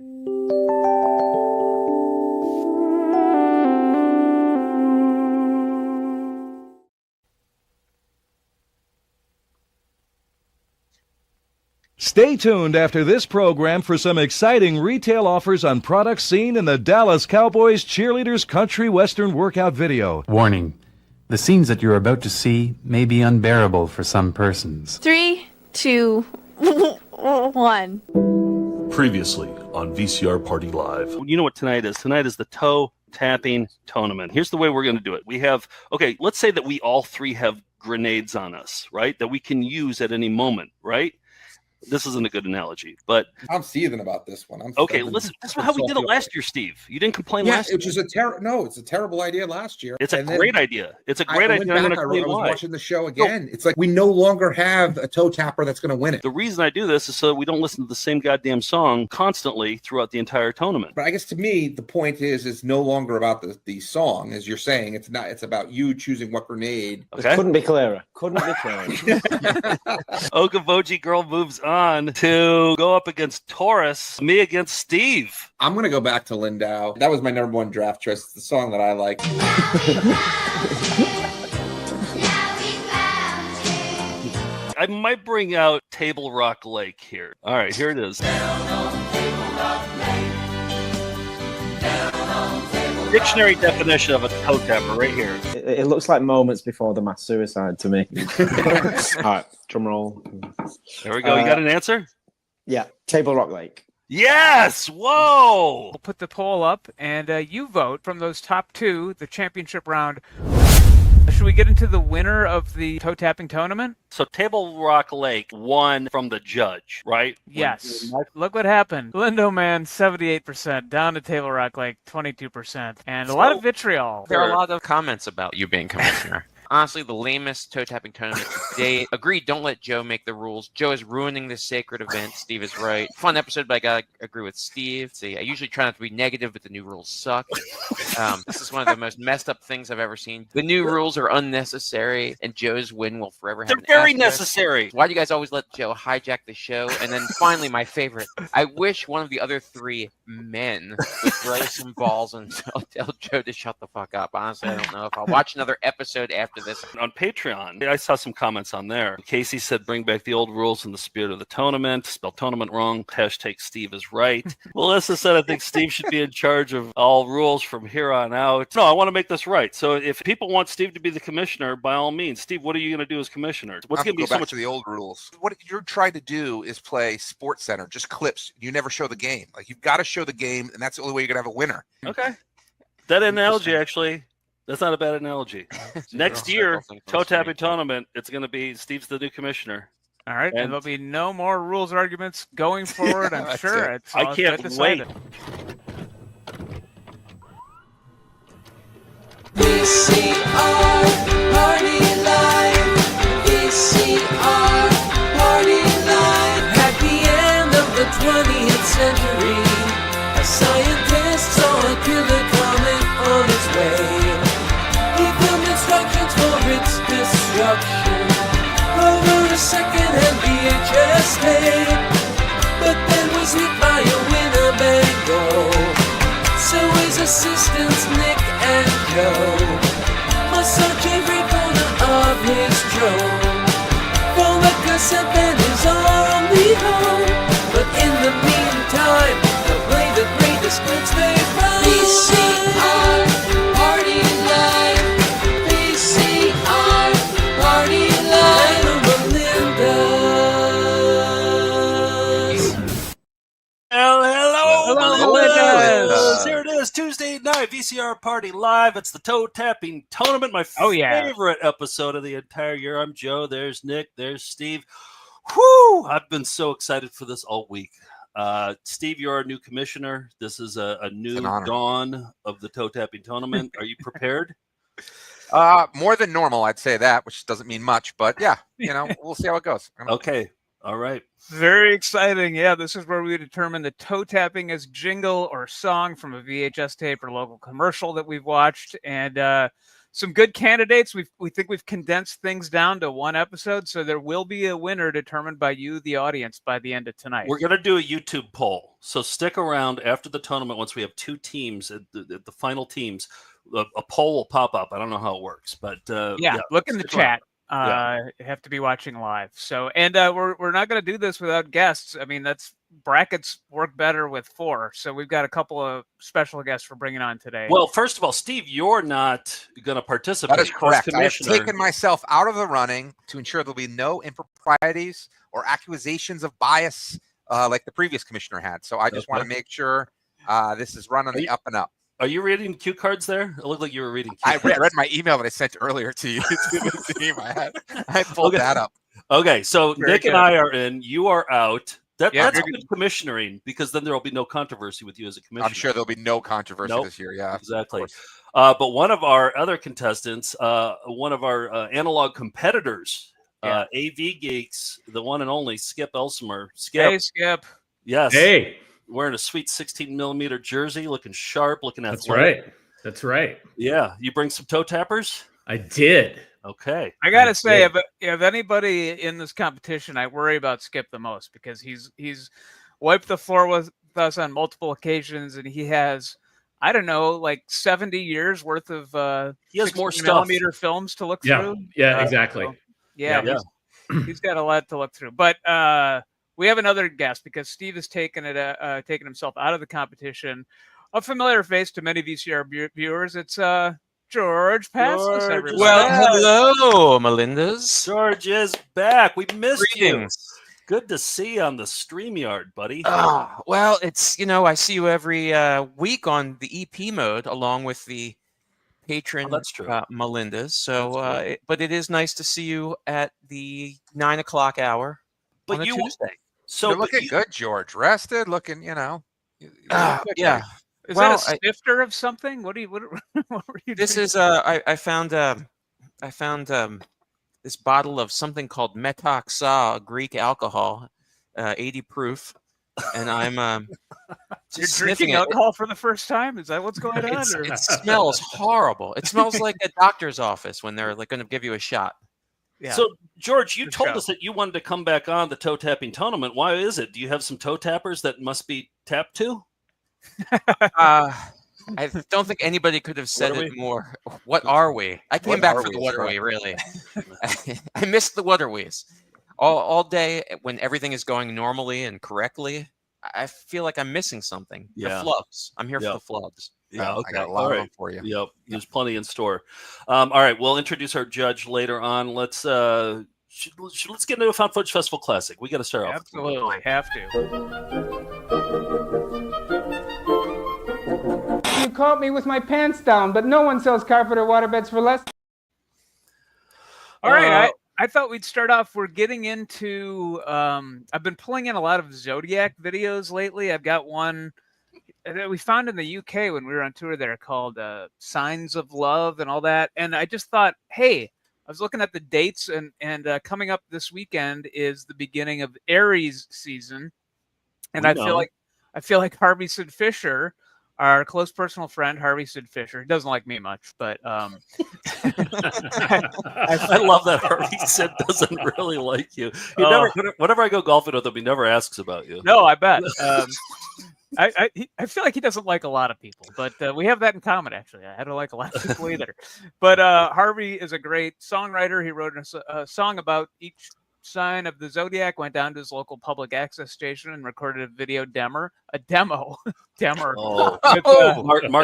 Stay tuned after this program for some exciting retail offers on products seen in the Dallas Cowboys cheerleaders country western workout video. Warning. The scenes that you're about to see may be unbearable for some persons. 3, 2, 1. Previously on VCR Party Live. You know what tonight is? Tonight is the toe tapping tournament. Here's the way we're going to do it. We have, let's say that we all three have grenades on us, right? That we can use at any moment, right? This isn't a good analogy, but I'm seething about this one. Listen, that's how we did it last year, Steve. You didn't complain last year. It's a terrible idea last year. It's a great idea. It's a great idea. I was watching the show again. It's like we no longer have a toe tapper that's going to win it. The reason I do this is so that we don't listen to the same goddamn song constantly throughout the entire tournament. But I guess to me, the point is it's no longer about the song, as you're saying. It's not. It's about you choosing what grenade. Okay. Couldn't be clearer. Okavoji girl moves on to go up against Taurus, me against Steve. I'm going to go back to Lindau. That was my number one draft choice. It's the song that I like. I might bring out Table Rock Lake here. All right, here it is. Dictionary definition of a toe tapper right here. It looks like moments before the mass suicide to me. All right, drum roll. There we go. You got an answer? Yeah, Table Rock Lake. Yes! Whoa! We'll put the poll up, and you vote from those top two, the championship round. Should we get into the winner of the toe tapping tournament? So Table Rock Lake won from the judge, right? Yes. Look what happened. Lindo Man, 78%. Down to Table Rock Lake, 22%. And a lot of vitriol. There are a lot of comments about you being commissioner. Honestly, the lamest toe-tapping tournament to date. Agreed, don't let Joe make the rules. Joe is ruining this sacred event. Steve is right. Fun episode, but I gotta agree with Steve. See, I usually try not to be negative, but the new rules suck. This is one of the most messed up things I've ever seen. The new rules are unnecessary, and Joe's win will forever have They're very necessary. Why do you guys always let Joe hijack the show? And then finally, my favorite. I wish one of the other three men would throw some balls and tell Joe to shut the fuck up. Honestly, I don't know if I'll watch another episode after this. On Patreon, I saw some comments on there. Casey said, bring back the old rules in the spirit of the tournament. Spell tournament wrong. Hashtag Steve is right. Melissa said, I think Steve should be in charge of all rules from here on out. No, I want to make this right. So if people want Steve to be the commissioner, by all means, Steve, what are you going to do as commissioner? What's going to be so much to the old rules? What you're trying to do is play Sports Center, just clips. You never show the game. Like, you've got to show the game, and that's the only way you're going to have a winner. Okay. That analogy, actually, that's not a bad analogy. Next year, toe tapping tournament, it's going to be Steve's the new commissioner. All right, and there'll be no more rules arguments going forward. I'm sure. I can't wait. VCR Party Live. VCR Party Live. At the end of the 20th century, a scientist saw a killer comet on its way. Instructions for its destruction over a second-hand VHS tape, but then was hit by a Winnebago. So his assistants Nick and Joe must search every corner of his drone for the cassette that is only home. But in the meantime, they'll play the greatest clips they found. VCR Party Live. Hello. Here it is, Tuesday night, VCR Party Live. It's the toe tapping tournament, my favorite episode of the entire year. I'm Joe. There's Nick. There's Steve. Whoo! I've been so excited for this all week. Steve, you're our new commissioner. This is a new dawn of the toe tapping tournament. Are you prepared? More than normal, I'd say that, which doesn't mean much, but yeah, we'll see how it goes. Okay. All right. Very exciting. Yeah, this is where we determine the toe tapping as jingle or song from a VHS tape or local commercial that we've watched. And some good candidates. We think we've condensed things down to one episode, so there will be a winner determined by you, the audience, by the end of tonight. We're going to do a YouTube poll, so stick around after the tournament. Once we have 2 teams, the final teams, a poll will pop up. I don't know how it works, but look in the chat. You have to be watching live. So, and we're not going to do this without guests. I mean, brackets work better with 4. So we've got a couple of special guests we're bringing on today. Well, first of all, Steve, you're not going to participate. That is correct. I have taken myself out of the running to ensure there'll be no improprieties or accusations of bias like the previous commissioner had. So I just want to make sure this is run on the up and up. Are you reading cue cards there? It looked like you were reading cue cards. I read my email that I sent earlier to you, to the team. I pulled that up. Okay, so Very Nick good. and I are in. You are out. That's very good commissionering, because then there will be no controversy with you as a commissioner. I'm sure there'll be no controversy this year. Yeah, exactly. But one of our other contestants, one of our analog competitors, AV Geeks, the one and only Skip Elsheimer. Skip. Hey, Skip. Yes. Hey. Wearing a sweet 16mm jersey, looking sharp, looking athletic. That's right. That's right. Yeah. You bring some toe tappers? I did. Okay. I gotta say, if anybody in this competition, I worry about Skip the most, because he's wiped the floor with us on multiple occasions, and he has, I don't know, like 70 years worth of he has more stuff. 16mm films to look Yeah. through. Yeah, exactly. So, he's got a lot to look through. But we have another guest, because Steve has taken himself out of the competition. A familiar face to many VCR viewers. It's George Passless, everyone. Well, hello, Melindas. George is back. We missed Greetings. you. Good to see you on the StreamYard, buddy. Well, it's, I see you every week on the EP mode along with the patron that's true. Melindas. So, but it is nice to see you at the 9 o'clock hour on a Tuesday. So you're looking good, George. Rested, looking, yeah. Is that a snifter of something? What were you This doing? is I found this bottle of something called metoxa, Greek alcohol, 80 proof, and I'm You're sniffing drinking it. alcohol for the first time? Is that what's going on? It smells horrible. It smells like a doctor's office when they're like going to give you a shot. Yeah. So, George, you told us that you wanted to come back on the toe tapping tournament. Why is it? Do you have some toe tappers that must be tapped to? I don't think anybody could have said it more. What are we? I came back for the what are we, really. I missed the what are we's. All day when everything is going normally and correctly, I feel like I'm missing something. Yeah. The flubs. I'm here for the flubs. Yeah, okay. I got a lot of them for you. Yep, there's plenty in store. All right, we'll introduce our judge later on. Let's let's get into a Found Footage Festival Classic. We got to start off. Absolutely, have to. You caught me with my pants down, but no one sells carpet or waterbeds for less. All right, I thought we'd start off. We're getting into. I've been pulling in a lot of Zodiac videos lately. I've got one that we found in the UK when we were on tour there called Signs of Love and all that. And I just thought, hey, I was looking at the dates, and coming up this weekend is the beginning of Aries season, and I feel like Harvey Sid Fisher, our close personal friend, Harvey Sid Fisher, he doesn't like me much, but I love that Harvey Sid doesn't really like you. Whenever I go golfing with him, he never asks about you. No, I bet. I feel like he doesn't like a lot of people, but we have that in common, actually. I don't like a lot of people either. But Harvey is a great songwriter. He wrote a song about each sign of the Zodiac, went down to his local public access station and recorded a video demo. Mark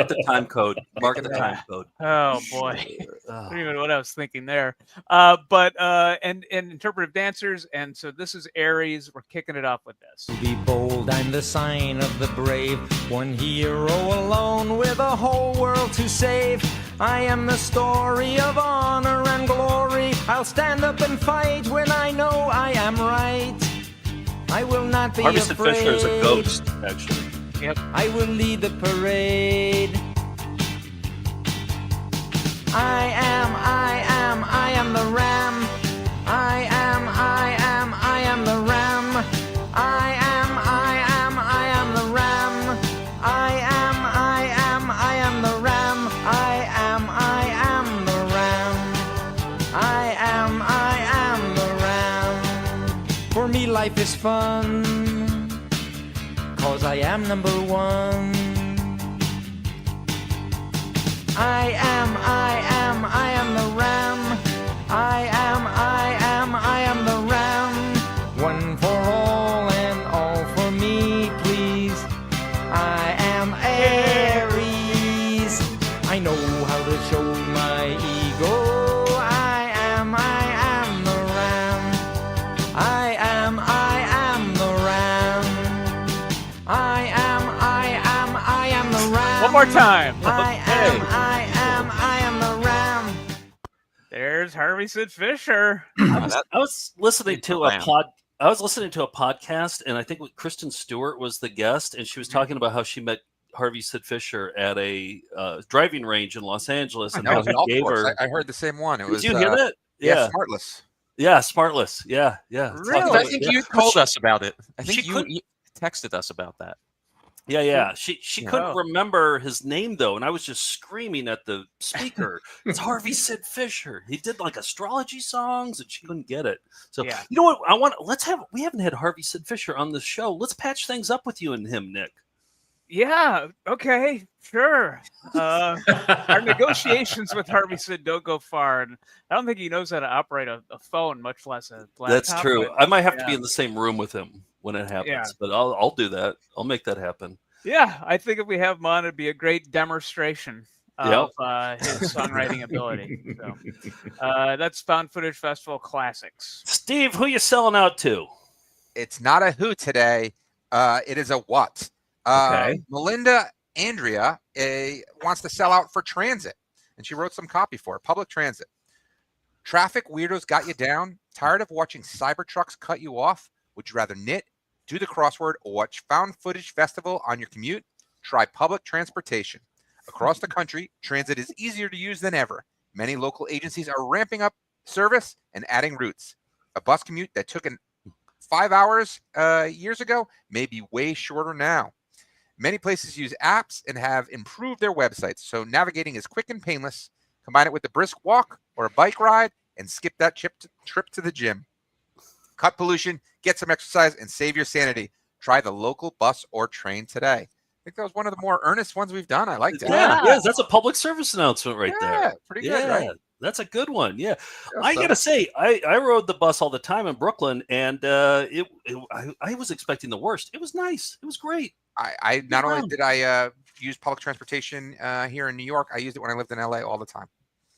the time code. Mark the time code. Oh boy, I don't even know what I was thinking there. And interpretive dancers, and so this is Aries. We're kicking it off with this. Be bold, I'm the sign of the brave, one hero alone with a whole world to save. I am the story of honor and glory. I'll stand up and fight when I know I am right. I will not be Harvey Sid afraid. Fisher is a ghost, actually. Yep. I will lead the parade. I am the ram. I am the ram. I am the ram. I am the ram. I am the is fun, 'cause I am number one. I am the ram. I am the ram. One for all and all for me, please. I am Aries. I know how to show my ego. I am the ram. I am the ram. I am the ram. One more time. I am the ram. There's Harvey Sid Fisher. I was listening to a podcast, and I think Kristen Stewart was the guest, and she was talking about how she met Harvey Sid Fisher at a driving range in Los Angeles, and how he gave her. I heard the same one. It was. Did you hear that? Yeah, Smartless. Yeah, Smartless. Yeah. Really? I think you told us about it. I think you texted us about that. Yeah. She couldn't remember his name though, and I was just screaming at the speaker. It's Harvey Sid Fisher. He did like astrology songs, and she couldn't get it. So you know what? We haven't had Harvey Sid Fisher on the show. Let's patch things up with you and him, Nick. Yeah. Okay. Sure. Our negotiations with Harvey Sid don't go far, and I don't think he knows how to operate a phone, much less a laptop. That's true. I might have to be in the same room with him when it happens, but I'll do that. I'll make that happen. Yeah, I think if we have him on, it'd be a great demonstration of his songwriting ability. So, that's Found Footage Festival Classics. Steve, who you selling out to? It's not a who today. It is a what. Melinda Andrea wants to sell out for transit, and she wrote some copy for it. Public transit. Traffic weirdos got you down? Tired of watching Cybertrucks cut you off? Would you rather knit, do the crossword, or watch Found Footage Festival on your commute? Try public transportation. Across the country, transit is easier to use than ever. Many local agencies are ramping up service and adding routes. A bus commute that took 5 hours years ago may be way shorter now. Many places use apps and have improved their websites, so navigating is quick and painless. Combine it with a brisk walk or a bike ride and skip that trip to the gym. Cut pollution, get some exercise, and save your sanity. Try the local bus or train today. I think that was one of the more earnest ones we've done. I liked it. Yeah, that's a public service announcement right there. Pretty good, right? That's a good one. Yeah. I got to say, I rode the bus all the time in Brooklyn, and I was expecting the worst. It was nice. It was great. I not only did I use public transportation here in New York, I used it when I lived in LA all the time.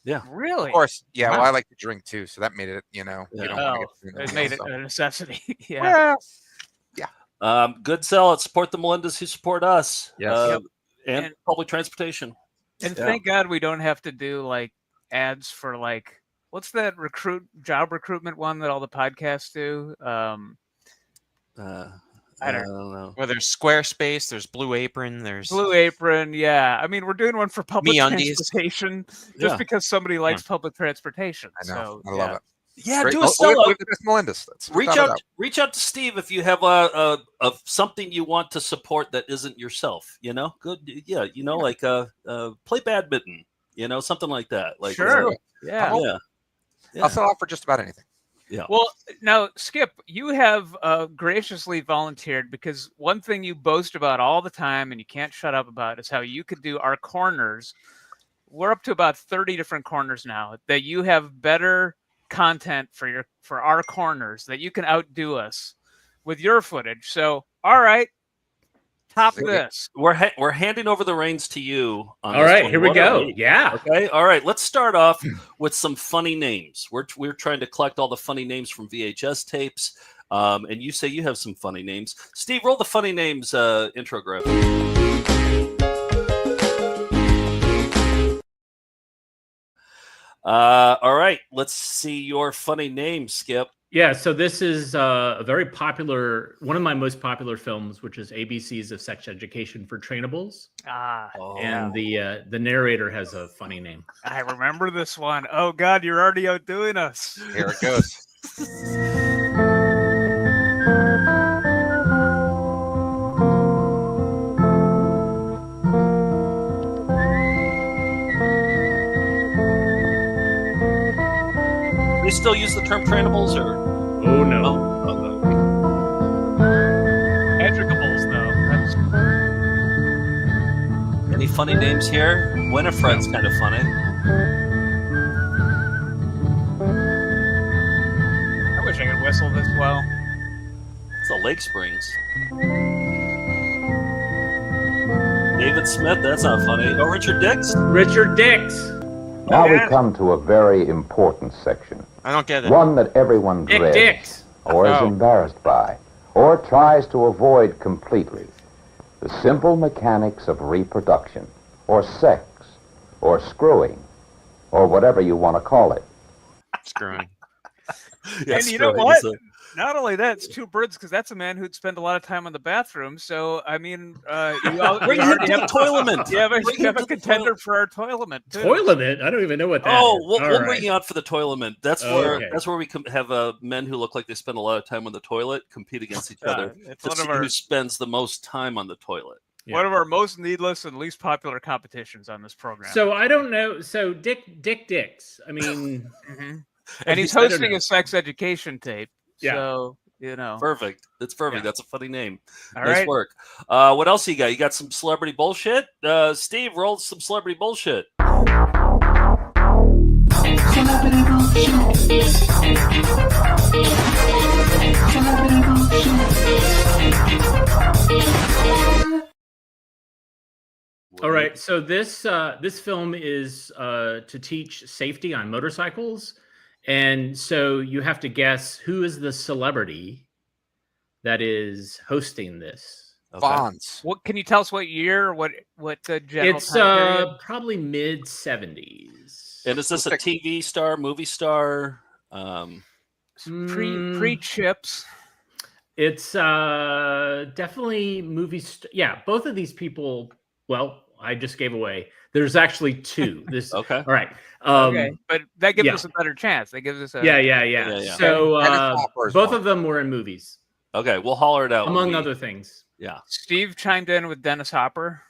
Yeah. Really? Of course. Yeah. Wow. Well, I like to drink too, so that made it. You know, you don't want to get it made it a necessity. Good sell it. Support the Melindas who support us. Yes. And public transportation. And thank God we don't have to do like ads for like what's that job recruitment one that all the podcasts do? I don't know. Well, there's Squarespace, there's Blue Apron, there's Blue Apron. Yeah, I mean we're doing one for public MeUndies. transportation just because somebody likes public transportation. I know. So, I love it. Yeah, Great. do a sell out. Melinda's. Reach out to Steve if you have a something you want to support that isn't yourself. You know, good. Yeah, you know, like play badminton. You know, something like that. Like sure. Yeah. I'll sell out for just about anything. Yeah. Well, now, Skip, you have graciously volunteered because one thing you boast about all the time and you can't shut up about is how you could do our corners. We're up to about 30 different corners now that you have better content for our corners that you can outdo us with your footage. So, all right, top this. We're handing over the reins to you. On all this right, one. here we go. Yeah. Okay. All right. Let's start off with some funny names. We're trying to collect all the funny names from VHS tapes. And you say you have some funny names. Steve, roll the funny names intro graphic. All right. Let's see your funny name, Skip. Yeah, so this is a very popular, one of my most popular films, which is ABC's of Sex Education for Trainables. And the narrator has a funny name. I remember this one. Oh God, you're already outdoing us. Here it goes. They still use the term trainables, or? Oh no. Any funny names here? Winifred's kind of funny. I wish I could whistle this well. It's the Lake Springs. David Smith, that's not funny. Oh, Richard Dix? Richard Dix. Now we come to a very important section. I don't get it. One that everyone Dick dreads, Dix. or is embarrassed by, or tries to avoid completely. The simple mechanics of reproduction, or sex, or screwing, or whatever you want to call it. Screwing. Yeah, And you know what? Not only that, it's two birds because that's a man who'd spend a lot of time in the bathroom. So I mean, you already have a Toenament. You have a contender for our Toenament too. Toenament? I don't even know what that is. We'll bring you out for the Toenament. That's where we have men who look like they spend a lot of time on the toilet compete against each other. It's to one see of our, who spends the most time on the toilet. one of our most needless and least popular competitions on this program. So I don't know. So Dick Dix. I mean, and he's hosting a sex education tape. Yeah. So, you know. Perfect. That's perfect. Yeah. That's a funny name. All nice right. work. What else you got? You got some celebrity bullshit? Steve, roll some celebrity bullshit. Celebrity all right. So this film is to teach safety on motorcycles. And so you have to guess who is the celebrity that is hosting this. Bonds. What can you tell us? What year? What general It's time period? probably mid 70s. And is this a TV star, movie star? Pre chips. It's definitely movie. Yeah, both of these people. Well, I just gave away. There's actually two. This okay. All right. Okay, but that gives us a better chance. That gives us a yeah. So both of them were in movies. Okay, we'll holler it out. Among other things. Yeah. Steve chimed in with Dennis Hopper.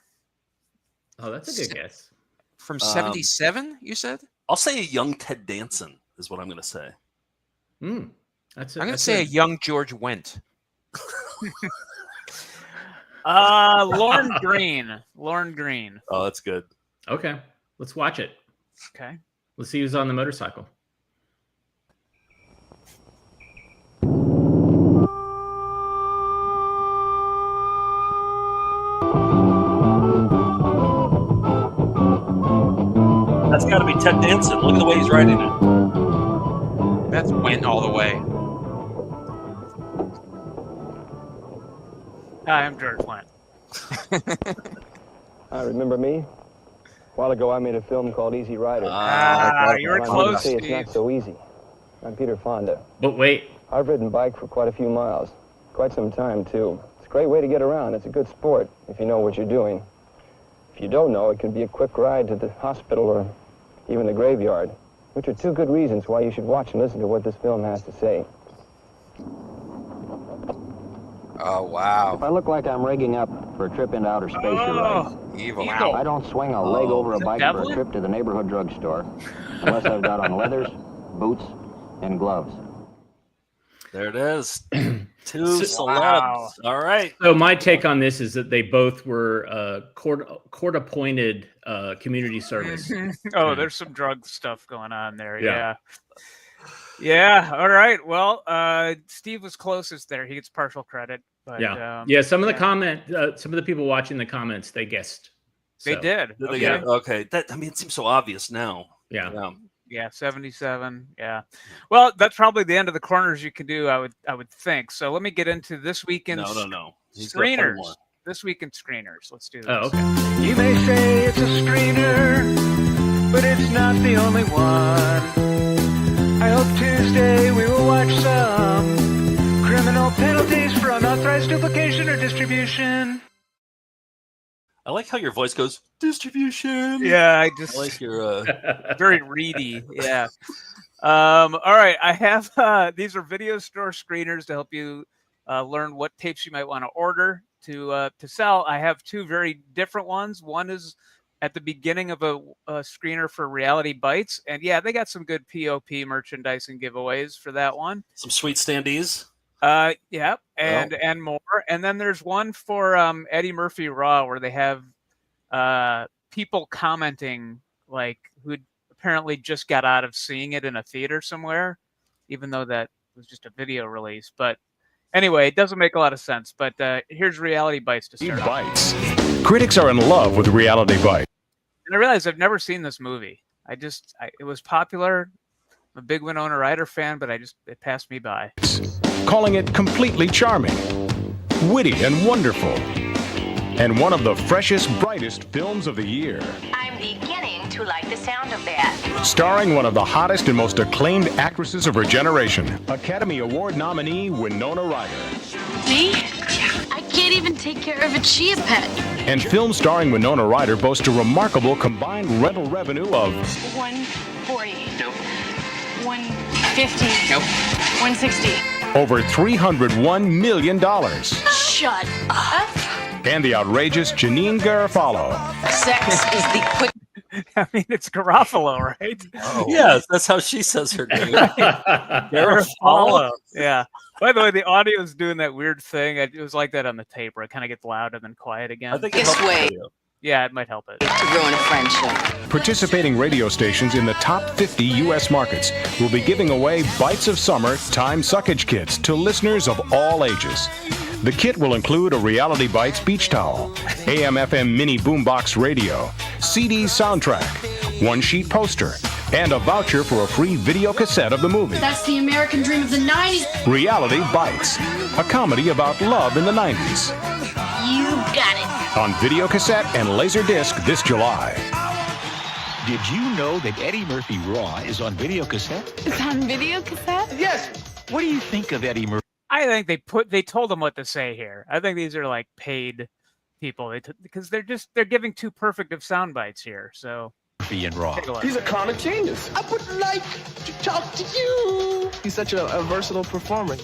Oh, that's a good guess. From 77, you said? I'll say a young Ted Danson is what I'm going to say. I'm going to say a young George Wendt. Lauren Green. Lauren Green. Oh, that's good. Okay, let's watch it. Okay. Let's see who's on the motorcycle. That's got to be Ted Danson. Look at the way he's riding it. That's Wendt all the way. Hi, I'm George Wendt. Remember me? A while ago, I made a film called Easy Rider. You were close, Steve. It's Steve. not so easy. I'm Peter Fonda. But wait. I've ridden bike for quite a few miles. Quite some time, too. It's a great way to get around. It's a good sport if you know what you're doing. If you don't know, it can be a quick ride to the hospital or even the graveyard, which are two good reasons why you should watch and listen to what this film has to say. Oh, wow. If I look like I'm rigging up for a trip into outer space, you're right. Evil. Wow. I don't swing a leg over a bike for a trip to the neighborhood drugstore unless I've got on leathers, boots, and gloves. There it is. Two celebs. All right. So my take on this is that they both were court-appointed community service. Oh, there's some drug stuff going on there. Yeah. Yeah. All right. Well, Steve was closest there. He gets partial credit. But, Some of the some of the people watching the comments, they guessed. They So, did. Okay. It seems so obvious now. Yeah, 77. Yeah. Well, that's probably the end of the corners you can do, I would think. So let me get into this weekend's No. He's got plenty screeners. more. This weekend screeners. Let's do this. Oh, okay. You may say it's a screener, but it's not the only one. I hope Tuesday we will watch some criminal penalties for unauthorized duplication or distribution. I like how your voice goes, distribution. Yeah, I like your very reedy. Yeah. All right. I have these are video store screeners to help you learn what tapes you might want to order to sell. I have two very different ones. One is at the beginning of a screener for Reality Bites, and yeah, they got some good POP merchandise and giveaways for that one. Some sweet standees. And more. And then there's one for Eddie Murphy Raw where they have people commenting like who apparently just got out of seeing it in a theater somewhere, even though that was just a video release. But anyway, it doesn't make a lot of sense. But here's Reality Bites to start. Bites. Critics are in love with Reality Bites. And I realized I've never seen this movie. It was popular. I'm a big Winona Ryder fan, but it passed me by. Calling it completely charming, witty and wonderful, and one of the freshest, brightest films of the year. I'm beginning to like the sound of that. Starring one of the hottest and most acclaimed actresses of her generation, Academy Award nominee Winona Ryder. Me? I can't even take care of a chia pet. And film starring Winona Ryder boasts a remarkable combined rental revenue of 140. Nope. 150. Nope. 160. over $301 million. Shut up. And the outrageous Janine Garofalo. Sex is the quick. I mean, it's Garofalo, right? Oh. Yes, that's how she says her name. Garofalo. Yeah. By the way, the audio is doing that weird thing. It was like that on the tape where it kind of gets loud and then quiet again. I think this way. Yeah, it might help it. Ruin a friendship. Participating radio stations in the top 50 U.S. markets will be giving away Bites of Summer Time Suckage Kits to listeners of all ages. The kit will include a Reality Bites beach towel, AM/FM mini boombox radio, CD soundtrack, one-sheet poster, and a voucher for a free video cassette of the movie. That's the American dream of the 90s. Reality Bites, a comedy about love in the 90s. You got it. On video cassette and Laserdisc this July. Did you know that Eddie Murphy Raw is on video cassette? It's on video cassette? Yes. What do you think of Eddie Murphy? I think they told them what to say here. I think these are like paid people because they're giving too perfect of sound bites here. So and Raw. He's a comic genius. I would like to talk to you. He's such a versatile performer.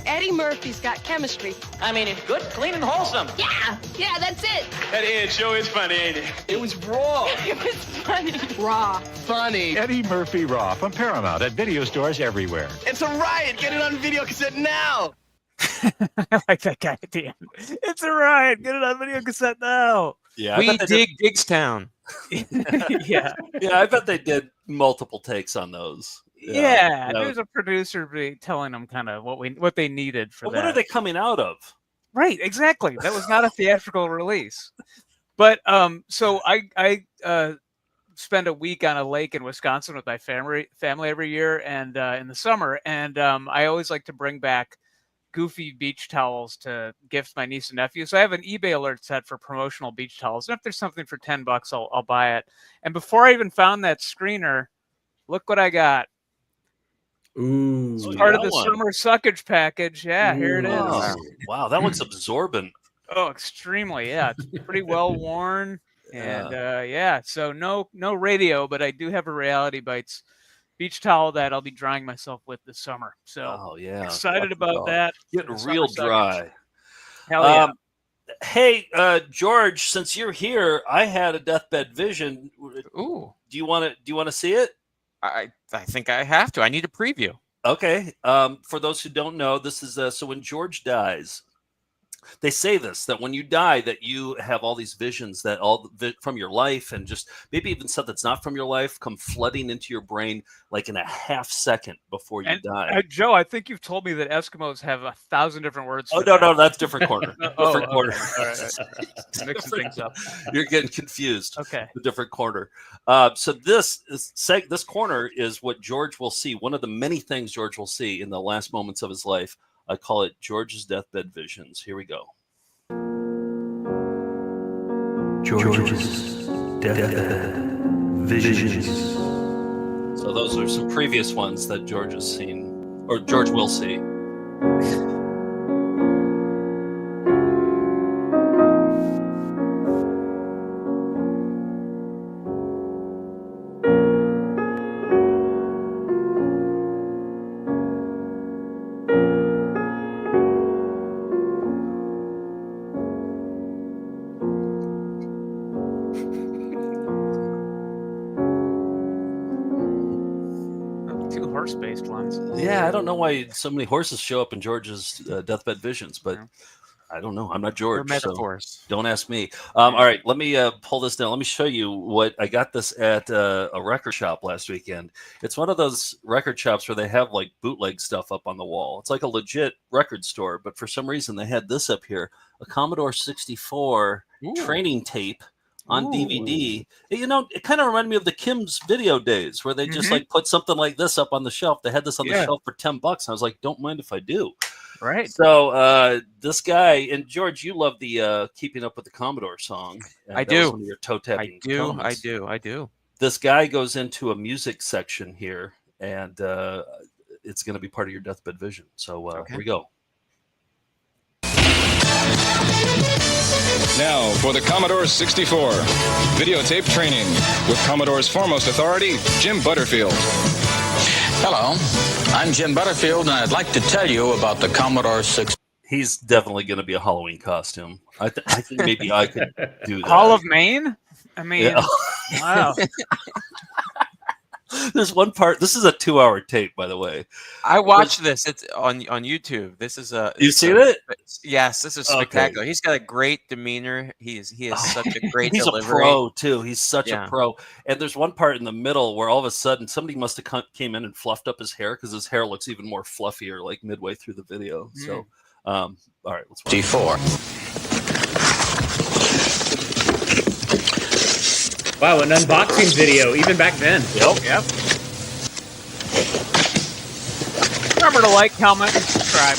Eddie Murphy's got chemistry. I mean, it's good, clean, and wholesome. Yeah, that's it. That Ed show is funny, ain't it? It was raw. It was funny. Raw. Funny. Eddie Murphy Raw from Paramount at video stores everywhere. It's a riot. Get it on video cassette now. I like that guy at the end. It's a riot. Get it on video cassette now. Yeah, we dig Gigstown. Yeah. Yeah, I bet they did multiple takes on those. Yeah, there's a producer telling them kind of what they needed for that. What are they coming out of? Right, exactly. That was not a theatrical release. But so I spend a week on a lake in Wisconsin with my family every year, and in the summer, and I always like to bring back goofy beach towels to gift my niece and nephew. So I have an eBay alert set for promotional beach towels. And if there's something for $10, I'll buy it. And before I even found that screener, look what I got. Ooh. It's part of the summer suckage package. Yeah, here it is. Wow, that looks absorbent. Oh, extremely. Yeah, it's pretty well worn. And so no radio, but I do have a Reality Bites beach towel that I'll be drying myself with this summer. So excited about that. Getting real dry. Hell yeah. Hey, George, since you're here, I had a Deathbed vision. Ooh. Do you want to see it? I think I have to. I need a preview. Okay. For those who don't know, this is so when George dies, they say that when you die, that you have all these visions that from your life and just maybe even stuff that's not from your life come flooding into your brain like in a half second before you die. Joe, I think you've told me that Eskimos have 1,000 different words. Oh, no, that's different corner. Different corner. All right. Mixing things up. You're getting confused. Okay. The different corner. So this corner is what George will see. One of the many things George will see in the last moments of his life. I call it George's Deathbed Visions. Here we go. George's Deathbed Visions. So those are some previous ones that George has seen, or George will see. Horse-based ones. Yeah, I don't know why so many horses show up in George's Deathbed Visions, but I don't know. I'm not George. They're So metaphors. don't ask me. All right, let me pull this down. Let me show you what I got this at a record shop last weekend. It's one of those record shops where they have like bootleg stuff up on the wall. It's like a legit record store, but for some reason they had this up here, a Commodore 64 training tape on DVD. You know, it kind of reminded me of the Kim's video days where they just like put something like this up on the shelf. They had this on the shelf for $10. I was like, don't mind if I do. Right. So this guy, and George, you love the Keeping Up with the Commodore song. I do. One of your toe tapping I do. This guy goes into a music section here, and it's going to be part of your Deathbed vision. So here we go. Now for the Commodore 64 videotape training with Commodore's foremost authority, Jim Butterfield. Hello, I'm Jim Butterfield, and I'd like to tell you about the Commodore 64. He's definitely going to be a Halloween costume. I think maybe I could do that. Hall of Maine? I mean, wow. There's one part. This is a 2-hour tape, by the way. I watched this. It's on YouTube. This is a. You've seen it? Yes, this is spectacular. He's got a great demeanor. He is such a great He's delivery. a pro too. He's such a pro. And there's one part in the middle where all of a sudden somebody must have came in and fluffed up his hair because his hair looks even more fluffier like midway through the video. So, all right, let's watch. D4. Wow, an unboxing video, even back then. Yep. Remember to like, comment, and subscribe.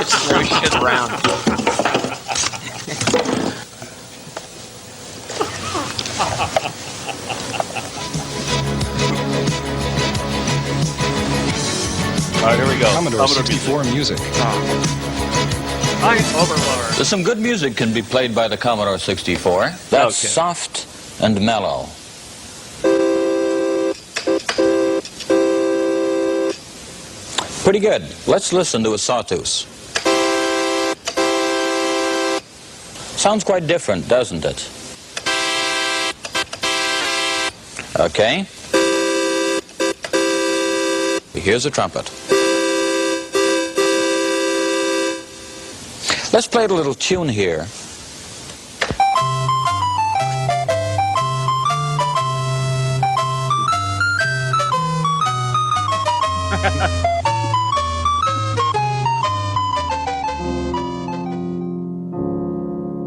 Just throw shit around. All right, here we go. Commodore 64 music. There's some good music can be played by the Commodore 64. That's soft and mellow. Pretty good. Let's listen to a sawtooth. Sounds quite different, doesn't it? Okay. Here's a trumpet. Let's play a little tune here.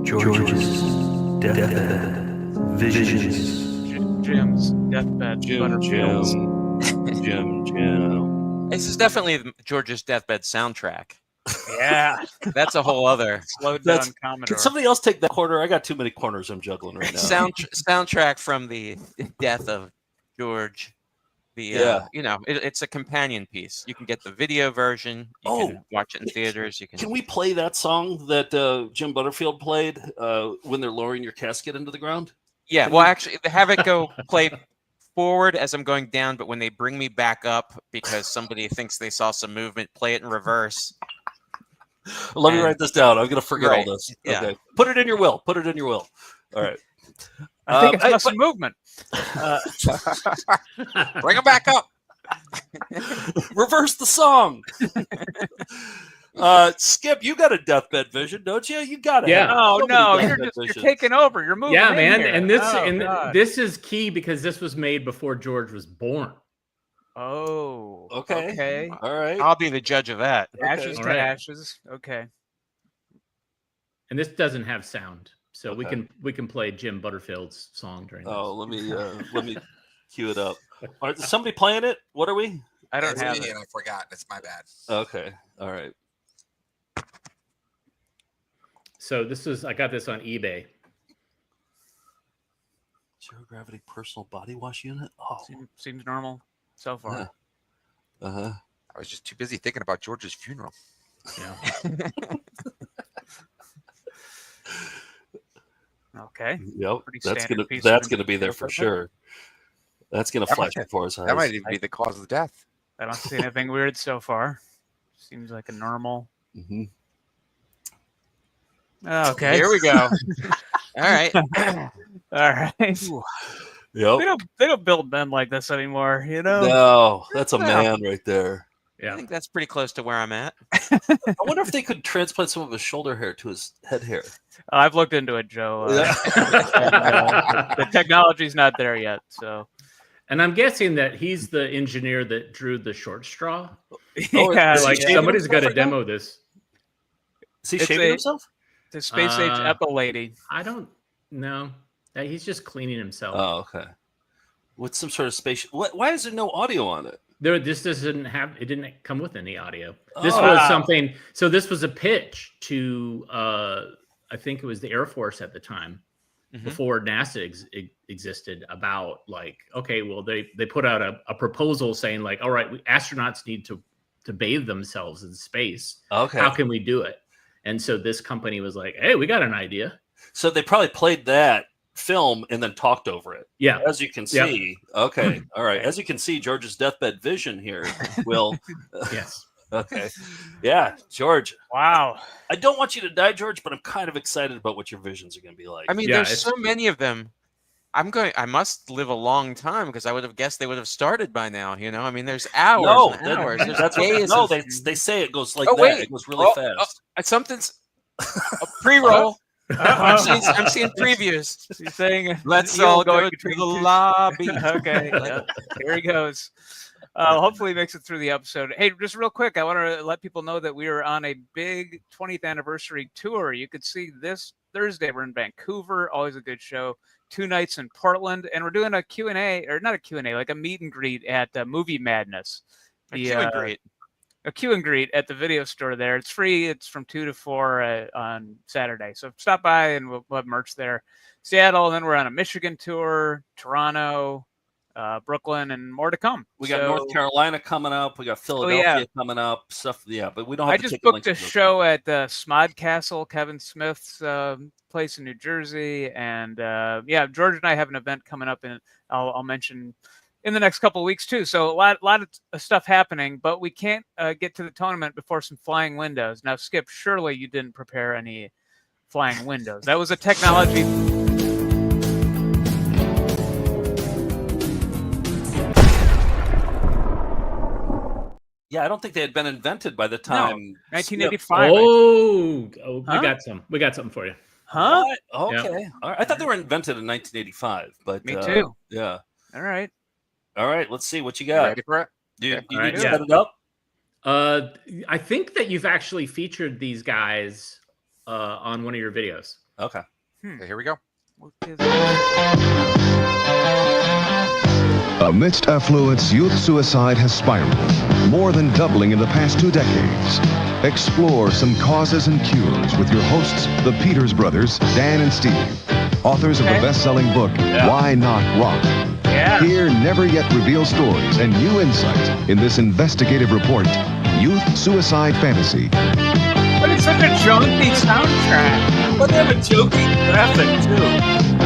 George's Deathbed Visions. Jim's Deathbed. Jim. This is definitely George's Deathbed soundtrack. Yeah. That's a whole other. Slowed down Commodore. Can somebody else take that corner? I got too many corners I'm juggling right now. Soundtrack from the death of George. It's a companion piece. You can get the video version. You can watch it in theaters. Can we play that song that Jim Butterfield played when they're lowering your casket into the ground? Yeah. Well, actually, have it go play forward as I'm going down, but when they bring me back up because somebody thinks they saw some movement, play it in reverse. Let me write this down. I'm going to forget all this. Yeah. Okay. Put it in your will. Put it in your will. All right. I think it's some movement. Bring them back up. Reverse the song. Skip, you got a Deathbed vision, don't you? You got it. Yeah. No, you're taking over. You're moving. Yeah, man. Here. And this is key because this was made before George was born. Oh. Okay. All right. I'll be the judge of that. Ashes to ashes. Okay. And this doesn't have sound, so we can play Jim Butterfield's song during this. Oh, let me cue it up. All right, is somebody playing it? What are we? I don't have it. And I forgot. That's my bad. Okay. All right. So I got this on eBay. Zero gravity personal body wash unit. Oh, seems normal so far. I was just too busy thinking about George's funeral. Yeah. Okay. Yep. That's gonna be there for sure. That's gonna flash before his eyes. That might even be the cause of death. I don't see anything weird so far. Seems like a normal. Mm-hmm. Okay. Here we go. All right. All right. Yep. They don't build men like this anymore, you know? No, that's a man right there. Yeah. I think that's pretty close to where I'm at. I wonder if they could transplant some of his shoulder hair to his head hair. I've looked into it, Joe. The technology's not there yet, so. And I'm guessing that he's the engineer that drew the short straw. Yeah, like somebody's got to demo this. Is he shaving himself? The space age Echo lady. I don't know. He's just cleaning himself. Oh, okay. With some sort of space. Why is there no audio on it? This doesn't have. It didn't come with any audio. This was something. So this was a pitch to. I think it was the Air Force at the time, before NASA existed. About like, okay, well they put out a proposal saying like, all right, astronauts need to bathe themselves in space. Okay. How can we do it? And so this company was like, hey, we got an idea. So they probably played that film and then talked over it. Yeah. As you can see. Okay. All right. As you can see, George's deathbed vision here will. Yes. Okay. Yeah, George. Wow. I don't want you to die, George, but I'm kind of excited about what your visions are going to be like. I mean, there's so many of them. I must live a long time because I would have guessed they would have started by now. You know, I mean, there's hours and hours. There's days. They say it goes like that. Wait. It goes really fast. Something's a pre-roll. I'm seeing previews. He's saying, "Let's all go to the lobby." Okay, here he goes. Hopefully, he makes it through the episode. Hey, just real quick, I want to let people know that we are on a big 20th anniversary tour. You could see this Thursday. We're in Vancouver. Always a good show. 2 nights in Portland, and we're doing a Q&A, or not a Q&A, like a meet and greet at Movie Madness. A Q and greet at the video store there. It's free. It's from 2 to 4 on Saturday. So stop by and we'll have merch there. Seattle, and then we're on a Michigan tour, Toronto, Brooklyn, and more to come. We got North Carolina coming up. We got Philadelphia coming up. Stuff, but we don't have I to just take booked a show at Smod Castle, Kevin Smith's place in New Jersey. And George and I have an event coming up, and I'll mention in the next couple of weeks too. So a lot of stuff happening, but we can't get to the tournament before some flying windows. Now, Skip, surely you didn't prepare any flying windows. That was a technology. Yeah, I don't think they had been invented by the time. 1985. We got some. We got something for you. Huh? What? Okay. All right. I thought they were invented in 1985, but me too. Yeah. All right. All right. Let's see what you got. Ready for it? You need to set it up. I think that you've actually featured these guys on one of your videos. Okay. Okay, here we go. Amidst affluence, youth suicide has spiraled, more than doubling in the past 2 decades. Explore some causes and cures with your hosts, the Peters brothers, Dan and Steve, authors of the best-selling book, Why Not Rock? Hear never-yet-revealed stories and new insights in this investigative report, Youth Suicide Fantasy. But it's such a junky soundtrack. But they have a jokey graphic, too.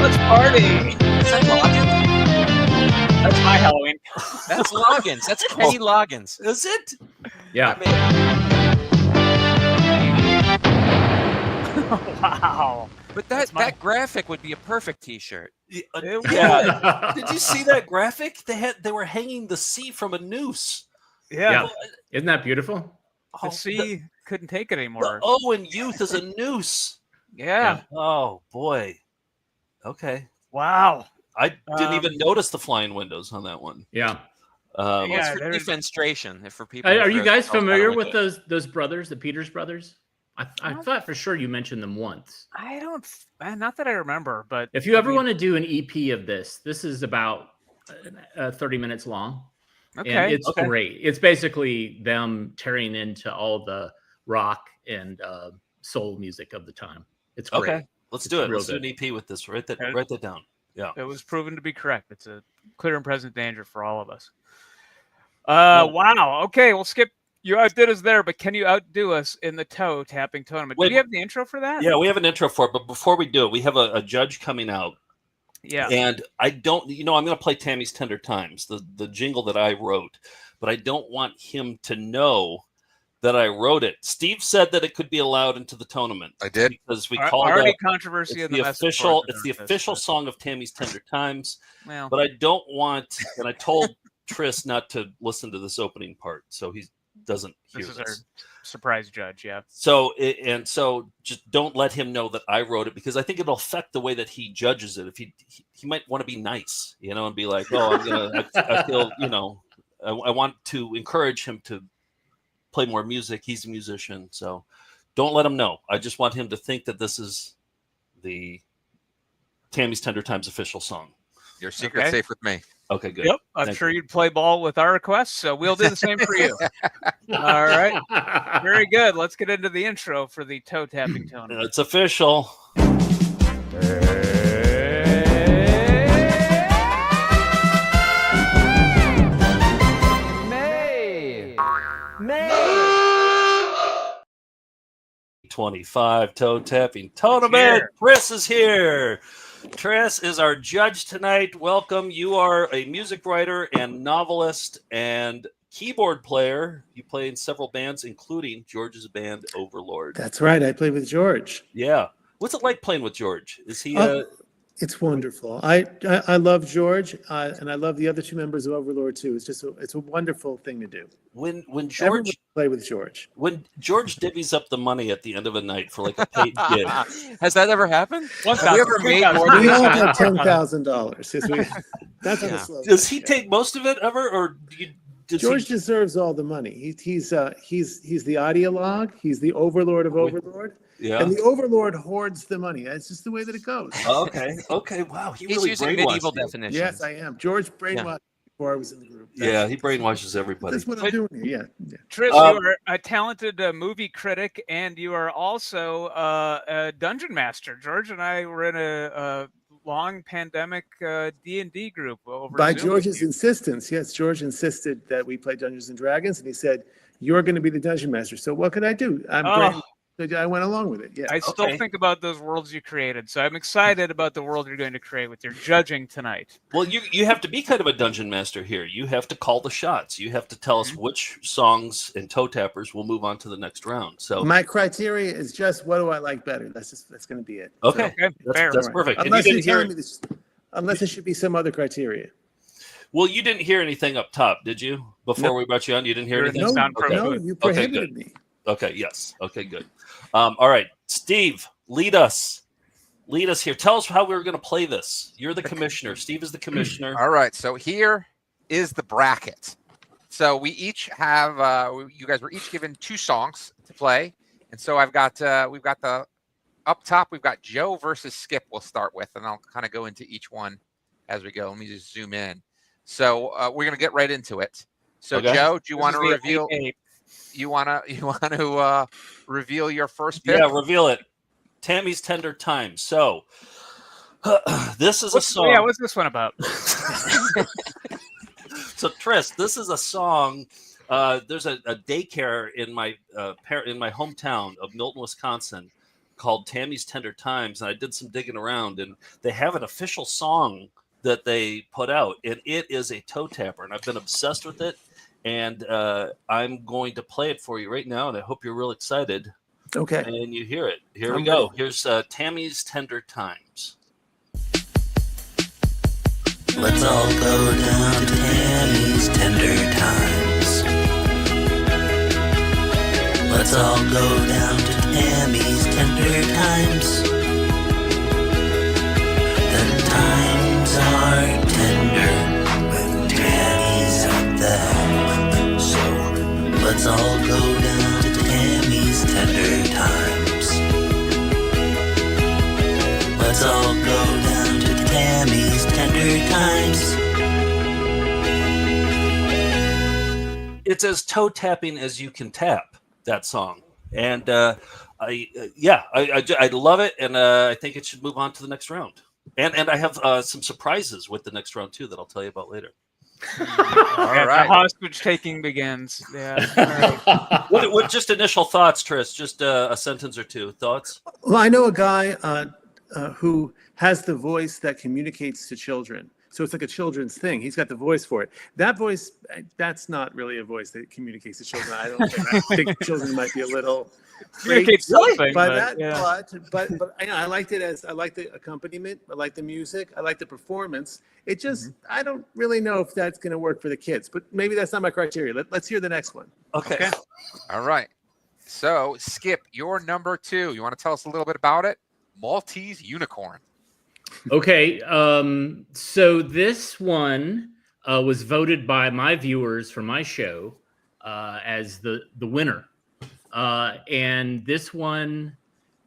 Let's party. Is that Loggins? That's my Halloween. That's Loggins. That's Kenny Loggins. Is it? Yeah. Wow. But that graphic would be a perfect T-shirt. Yeah. Did you see that graphic? They were hanging the C from a noose. Yeah. Isn't that beautiful? The C couldn't take it anymore. The O in youth is a noose. Yeah. Oh boy. Okay. Wow. I didn't even notice the flying windows on that one. Yeah. It's for defenstration. For people. Are you guys familiar with those brothers, the Peters brothers? I thought for sure you mentioned them once. I don't, not that I remember, but if you ever want to do an EP of this is about 30 minutes long. Okay. And it's great. It's basically them tearing into all the rock and soul music of the time. It's great. Okay. Let's do it. Let's do an EP with this. Write that down. Yeah. It was proven to be correct. It's a clear and present danger for all of us. Wow. Okay. Well, Skip, you outdid us there, but can you outdo us in the toe tapping tournament? Do we have the intro for that? Yeah, we have an intro for it, but before we do it, we have a judge coming out. Yeah. And I don't, I'm going to play Tammy's Tender Times, the jingle that I wrote, but I don't want him to know that I wrote it. Steve said that it could be allowed into the tournament. I did. Because we called it controversy in the official. It's the official song of Tammy's Tender Times. Well. But I don't want, and I told Tris not to listen to this opening part. So doesn't hear This this. is our surprise judge, yeah. So just don't let him know that I wrote it, because I think it'll affect the way that he judges it. If he might want to be nice, and be like, oh, I feel, I want to encourage him to play more music. He's a musician, so don't let him know. I just want him to think that this is the Tammy's Tender Times official song. Your secret's safe with me. Okay, good. Yep, I'm sure you'd play ball with our requests, so we'll do the same for you. All right, very good. Let's get into the intro for the toe tapping tournament. It's official. May 25 toe tapping tournament. Chris is here. Tress is our judge tonight. Welcome. You are a music writer and novelist and keyboard player. You play in several bands, including George's band Overlord. That's right. I play with George. Yeah. What's it like playing with George? Is he? It's wonderful. I love George, and I love the other two members of Overlord too. It's just it's a wonderful thing to do. When George Everyone play with George. When George divvies up the money at the end of a night for like a paid gig. Has that ever happened? Have you ever made more We than all got $10,000. That's how the slow. Does he take most of it ever, or George deserves all the money. He's the ideologue. He's the overlord of Overlord. Yeah. And the Overlord hoards the money. That's just the way that it goes. Okay. Wow. He's really using medieval you. definitions. Yes, I am. George brainwashed before I was in the group. Yeah, he brainwashes everybody. That's what I'm doing here. Yeah. Tris, you are a talented movie critic, and you are also a dungeon master. George and I were in a long pandemic D&D group over By Zoom. George's insistence. Yes, George insisted that we play Dungeons and Dragons, and he said, "You're going to be the dungeon master." So what could I do? I went along with it. Yeah. I still think about those worlds you created, so I'm excited about the world you're going to create with your judging tonight. Well, you have to be kind of a dungeon master here. You have to call the shots. You have to tell us which songs and toe tappers will move on to the next round. So my criteria is just what do I like better. That's going to be it. Okay, So, that's perfect. Unless And you're telling me this, unless it should be some other criteria. Well, you didn't hear anything up top, did you? Before we brought you on, you didn't hear anything. No, you prohibited me. Okay, yes. Okay, good. All right, Steve, lead us here. Tell us how we're going to play this. You're the commissioner. Steve is the commissioner. All right, so here is the bracket. So we each have, you guys were each given 2 songs to play, and so we've got the up top. We've got Joe versus Skip. We'll start with, and I'll kind of go into each one as we go. Let me just zoom in. So we're going to get right into it. So Joe, do you want to reveal? You want to reveal your first pick? Yeah, reveal it. Tammy's Tender Times. So this is a song. Yeah, what's this one about? So Tris, this is a song. There's a daycare in my hometown of Milton, Wisconsin, called Tammy's Tender Times, and I did some digging around, and they have an official song that they put out, and it is a toe tapper, and I've been obsessed with it. And I'm going to play it for you right now, and I hope you're real excited. Okay. And you hear it. Here we go. Here's Tammy's Tender Times. Let's all go down to Tammy's Tender Times. Let's all go down to Tammy's Tender Times. The times are tender when Tammy's at the helm. So let's all go down to Tammy's Tender Times. Let's all go down to Tammy's Tender Times. It's as toe tapping as you can tap, that song. And I love it, and I think it should move on to the next round. And I have some surprises with the next round too that I'll tell you about later. All right. The hostage taking begins. Yeah. All right. What just initial thoughts, Tris? Just a sentence or two. Thoughts? Well, I know a guy who has the voice that communicates to children. So it's like a children's thing. He's got the voice for it. That voice, that's not really a voice that communicates to children. I don't think. I think children might be a little Communicate something, but yeah. I liked it I like the accompaniment. I like the music. I like the performance. It just, I don't really know if that's going to work for the kids, but maybe that's not my criteria. Let's hear the next one. Okay. All right. So, Skip, your number 2. You want to tell us a little bit about it? Maltese Unicorn. Okay. So this one was voted by my viewers for my show as the winner. And this one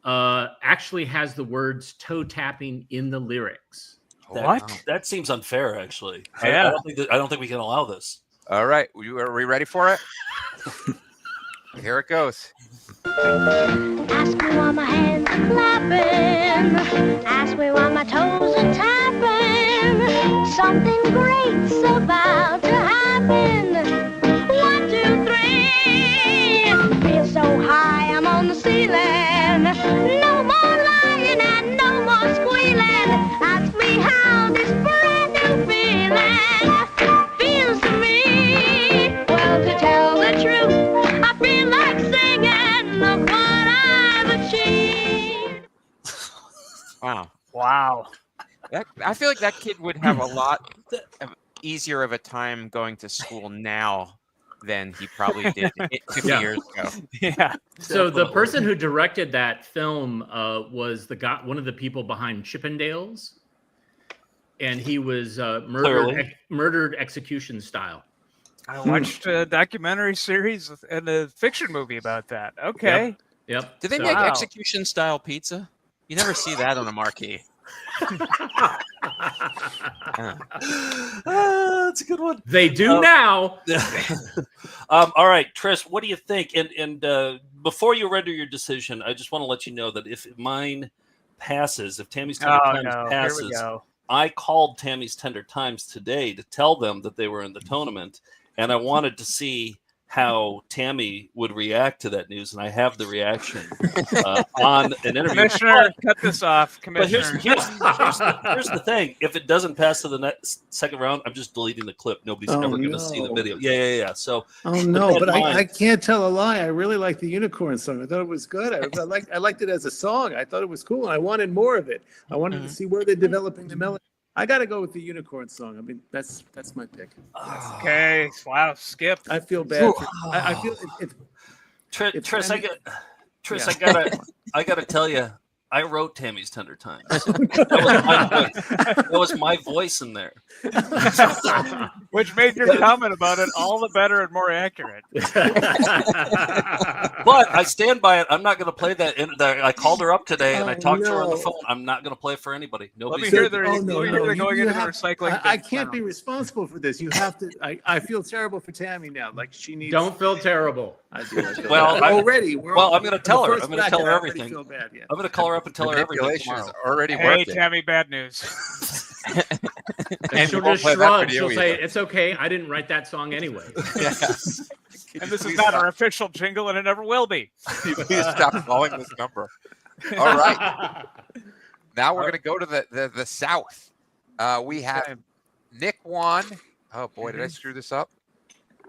actually has the words toe tapping in the lyrics. What? That seems unfair, actually. Yeah. I don't think we can allow this. All right. Are we ready for it? Here it goes. Ask me why my hands are clapping. Ask me why my toes are tapping. Something great's about to happen. 1, 2, 3. Feel so high, I'm on the ceiling. No more lying and no more squealing. Ask me how this brand new feeling feels to me. Well, to tell the truth, I feel like singing. Look what I've achieved. Wow. I feel like that kid would have a lot easier of a time going to school now than he probably did 50 years ago. Yeah. So the person who directed that film was one of the people behind Chippendales, and he was murdered execution style. I watched a documentary series and a fiction movie about that. Okay. Yep. Do they make execution style pizza? You never see that on a marquee. That's a good one. They do now. All right, Tris, what do you think? And before you render your decision, I just want to let you know that if mine passes, if Tammy's Tender Times passes, I called Tammy's Tender Times today to tell them that they were in the tournament, and I wanted to see how Tammy would react to that news, and I have the reaction on an interview. Commissioner, cut this off. Commissioner. But here's the thing: if it doesn't pass to the next second round, I'm just deleting the clip. Nobody's ever going to see the video. Yeah. So, But I can't tell a lie. I really like the Unicorn song. I thought it was good. I liked it as a song. I thought it was cool. I wanted more of it. I wanted to see where they're developing the melody. I got to go with the Unicorn song. I mean, that's my pick. Okay. Wow. Skip. I feel bad. I feel Tris, I gotta tell you, I wrote Tammy's Tender Times. That was my voice in there. Which made your comment about it all the better and more accurate. But I stand by it. I'm not going to play that. I called her up today and I talked to her on the phone. I'm not going to play it for anybody. Let me hear they're going into recycling. I can't be responsible for this. You have to. I feel terrible for Tammy now. Like she needs. Don't feel terrible. I do. Well, already. I'm going to tell her. I'm going to tell her everything. Feel bad, yeah. I'm going to call her up and tell her everything tomorrow. Already hey, Tammy, bad news. And she'll just shrug. She'll say, "It's okay. I didn't write that song anyway." And this is not our official jingle, and it never will be. Please stop calling this number. All right. Now we're going to go to the South. We have Nick 1. Oh boy, did I screw this up?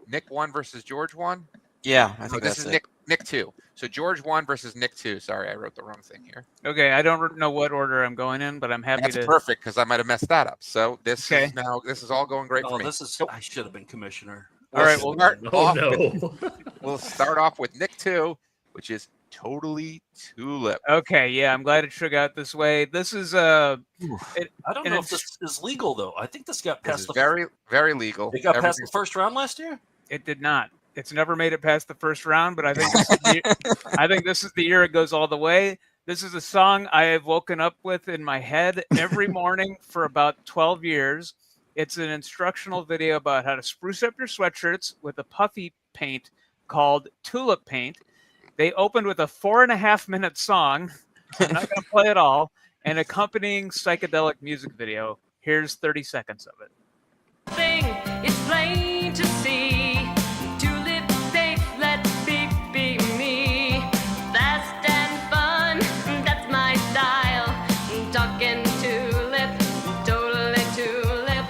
Nick 1 versus George 1. Yeah, I think this is Nick 2. So George 1 versus Nick 2. Sorry, I wrote the wrong thing here. Okay, I don't know what order I'm going in, but I'm happy That's perfect because I might have messed that up. So this is all going great for me. I should have been commissioner. All right, we'll start off with Nick 2, which is Totally Tulip. Okay, yeah, I'm glad it shook out this way. This is I don't know if this is legal though. I think this got past very legal. It got past the first round last year. It did not. It's never made it past the first round, but I think this is the year it goes all the way. This is a song I have woken up with in my head every morning for about 12 years. It's an instructional video about how to spruce up your sweatshirts with a puffy paint called Tulip Paint. They opened with a 4.5-minute song. I'm not going to play it all. An accompanying psychedelic music video. Here's 30 seconds of it. Thing is plain to see. Tulip paint, let be me. Fast and fun, that's my style. Talking tulip, totally tulip.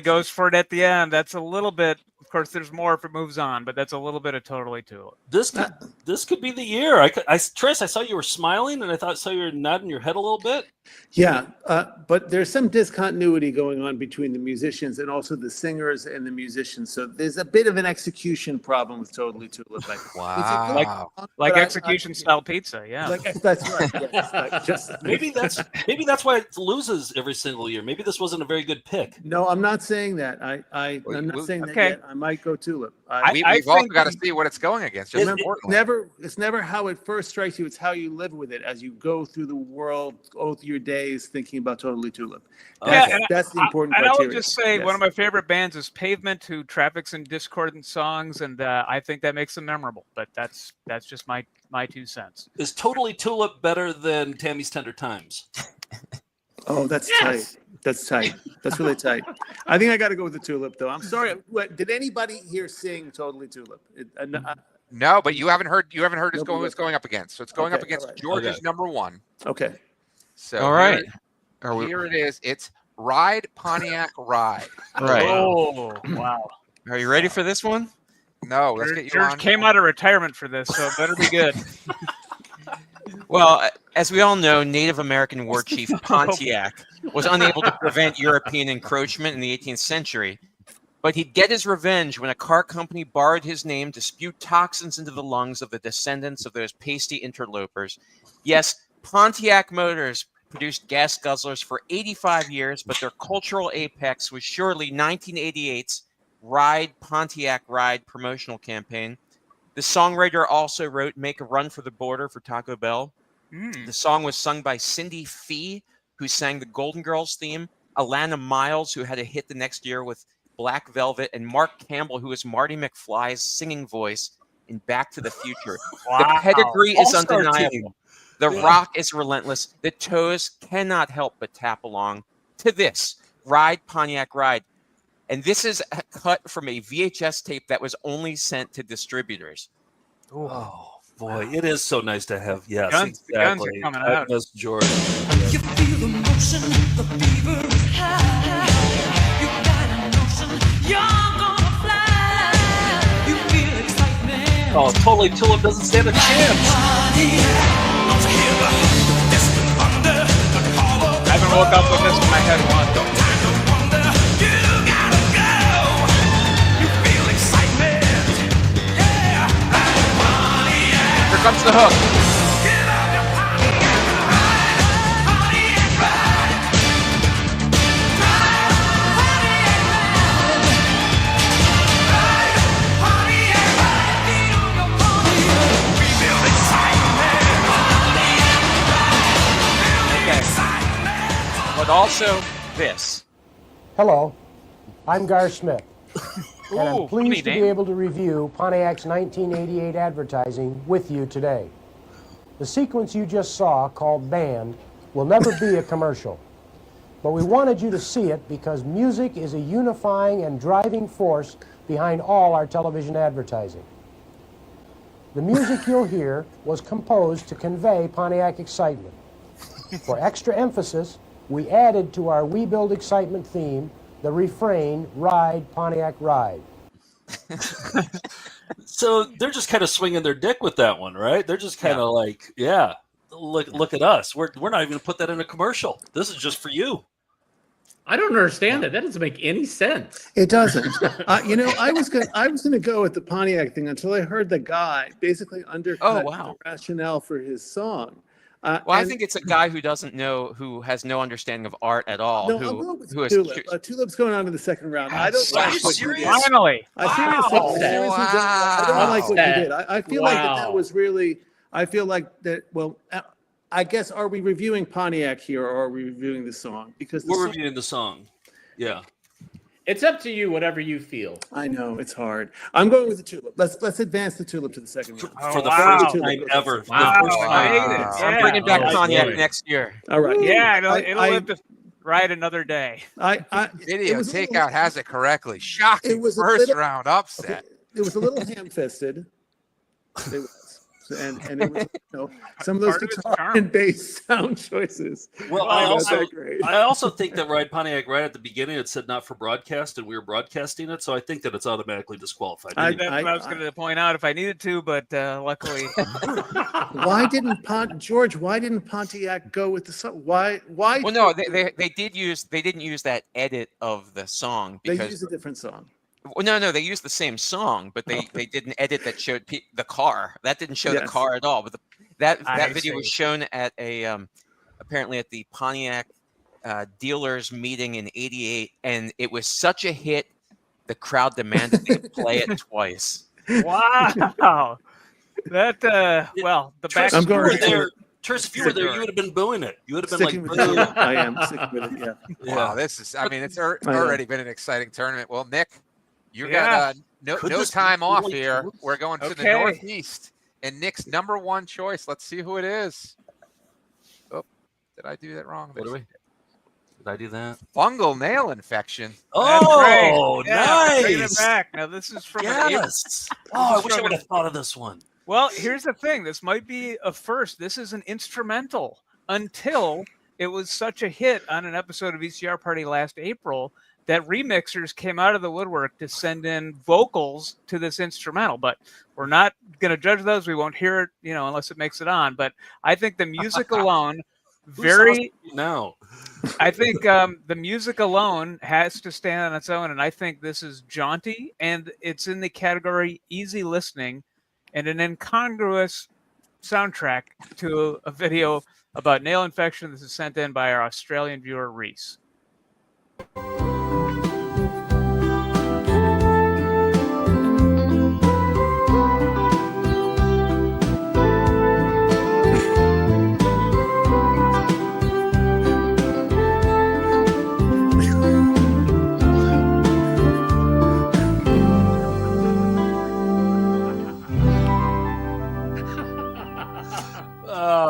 goes for it at the end. That's a little bit. Of course, there's more if it moves on, but that's a little bit of Totally Tulip. This could be the year. Trace, I saw you were smiling, and I saw you were nodding your head a little bit. Yeah, but there's some discontinuity going on between the musicians and also the singers and the musicians. So there's a bit of an execution problem with Totally Tulip. Wow. Like execution style pizza, yeah. That's right. Yes, maybe that's why it loses every single year. Maybe this wasn't a very good pick. No, I'm not saying that. I'm not saying that yet. I might go Tulip. We've also got to see what it's going against. Just importantly. It's never how it first strikes you. It's how you live with it as you go through the world, go through your days thinking about Totally Tulip. That's the important criteria. And I would just say one of my favorite bands is Pavement, who traffics in discordant songs, and I think that makes them memorable. But that's just my 2 cents. Is Totally Tulip better than Tammy's Tender Times? Oh, that's tight. That's tight. That's really tight. I think I got to go with the Tulip, though. I'm sorry. Did anybody here sing Totally Tulip? No, but you haven't heard. What's going up against. So it's going up against George's number one. Okay. So all right. Here it is. It's Ride Pontiac Ride. Right. Oh, wow. Are you ready for this one? No. Let's get you George on. came out of retirement for this, so it better be good. Well, as we all know, Native American war chief Pontiac was unable to prevent European encroachment in the 18th century. But he'd get his revenge when a car company borrowed his name to spew toxins into the lungs of the descendants of those pasty interlopers. Yes, Pontiac Motors produced gas guzzlers for 85 years, but their cultural apex was surely 1988's Ride Pontiac Ride promotional campaign. The songwriter also wrote Make a Run for the Border for Taco Bell. The song was sung by Cindy Fee, who sang the Golden Girls theme, Alana Miles, who had a hit the next year with Black Velvet, and Mark Campbell, who is Marty McFly's singing voice in Back to the Future. Wow. The pedigree is All-star undeniable. team. The rock is relentless. The toes cannot help but tap along to this, Ride Pontiac Ride. And this is a cut from a VHS tape that was only sent to distributors. Oh, boy. It is so nice to have, yes, Guns exactly. are coming out. That's George. You feel the motion, the fever is high. You got a notion, you're gonna fly. You feel excitement. Oh, Totally Tulip doesn't stand a chance. I haven't woke up with this in my head once. Here comes the hook. But also this. Hello, I'm Gar Smith, and I'm Ooh, pleased funny to name. be able to review Pontiac's 1988 advertising with you today. The sequence you just saw, called Band, will never be a commercial, but we wanted you to see it because music is a unifying and driving force behind all our television advertising. The music you'll hear was composed to convey Pontiac excitement. For extra emphasis, we added to our We Build Excitement theme the refrain, Ride, Pontiac, Ride. So they're just kind of swinging their dick with that one, right? They're just kind of like, yeah, look at us. We're not even going to put that in a commercial. This is just for you. I don't understand that. That doesn't make any sense. It doesn't. I was gonna go with the Pontiac thing until I heard the guy basically undercut the rationale for his song. I think it's a guy who doesn't know, who has no understanding of art at all. No, who, I'll go with who is Tulip. Tulip's going on to the second round. I don't Are like you what you did. serious? Finally. I don't like what you did. I feel like that was really. I feel like that. Well, I guess are we reviewing Pontiac here, or are we reviewing the song? Because we're reviewing the song. Yeah. It's up to you, whatever you feel. I know it's hard. I'm going with the Tulip. Let's advance the Tulip to the second round. For the first time ever. Wow. The first time. I'm bringing back Pontiac next year. All right. Yeah, it'll live to ride another day. Video takeout has it correctly. Shocking first round upset. Okay, it was a little ham-fisted. and it was, some of those guitar and bass sound choices. Well, I also think that Pontiac right at the beginning it said not for broadcast, and we were broadcasting it, so I think that it's automatically disqualified. That's what I was going to point out if I needed to, but luckily. Why didn't Pontiac go with the song? Why? Well, no, they didn't use that edit of the song because they used a different song. Well, no, they used the same song, but they didn't edit that showed the car. That didn't show the car at all. But that video was shown at apparently at the Pontiac dealers meeting in '88, and it was such a hit, the crowd demanded they play it twice. Wow, that the back. I'm going there. Tris, if you were there, you would have been booing it. You would have been sticking like, with it. I am sticking with it. Yeah. Wow, this is. I mean, it's already been an exciting tournament. Well, Nick. You got no time off here. We're going to the Northeast, and Nick's number one choice. Let's see who it is. Oh, did I do that wrong? Did I do that? Fungal nail infection. Oh, nice! Bring it back. Now this is from yes. I wish I would have thought of this one. Well, here's the thing. This might be a first. This is an instrumental. Until it was such a hit on an episode of VCR Party last April that remixers came out of the woodwork to send in vocals to this instrumental, but we're not going to judge those. We won't hear it, unless it makes it on. But I think the music alone, I think the music alone has to stand on its own, and I think this is jaunty, and it's in the category easy listening, and an incongruous soundtrack to a video about nail infection. This is sent in by our Australian viewer, Reese.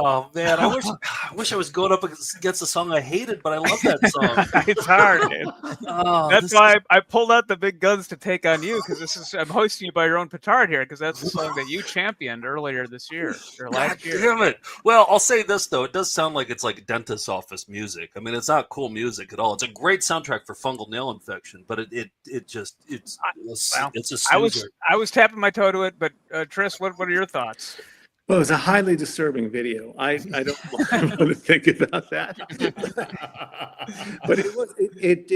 Oh man, I wish I was going up against a song I hated, but I love that song. It's hard, man. That's why I pulled out the big guns to take on you, because I'm hosting you by your own petard here, because that's the song that you championed earlier this year or last year. Damn it! Well, I'll say this though, it does sound like it's like dentist's office music. I mean, it's not cool music at all. It's a great soundtrack for fungal nail infection, but it's a snoozer. I was tapping my toe to it, but Tris, what are your thoughts? Well, it was a highly disturbing video. I don't want to think about that, but it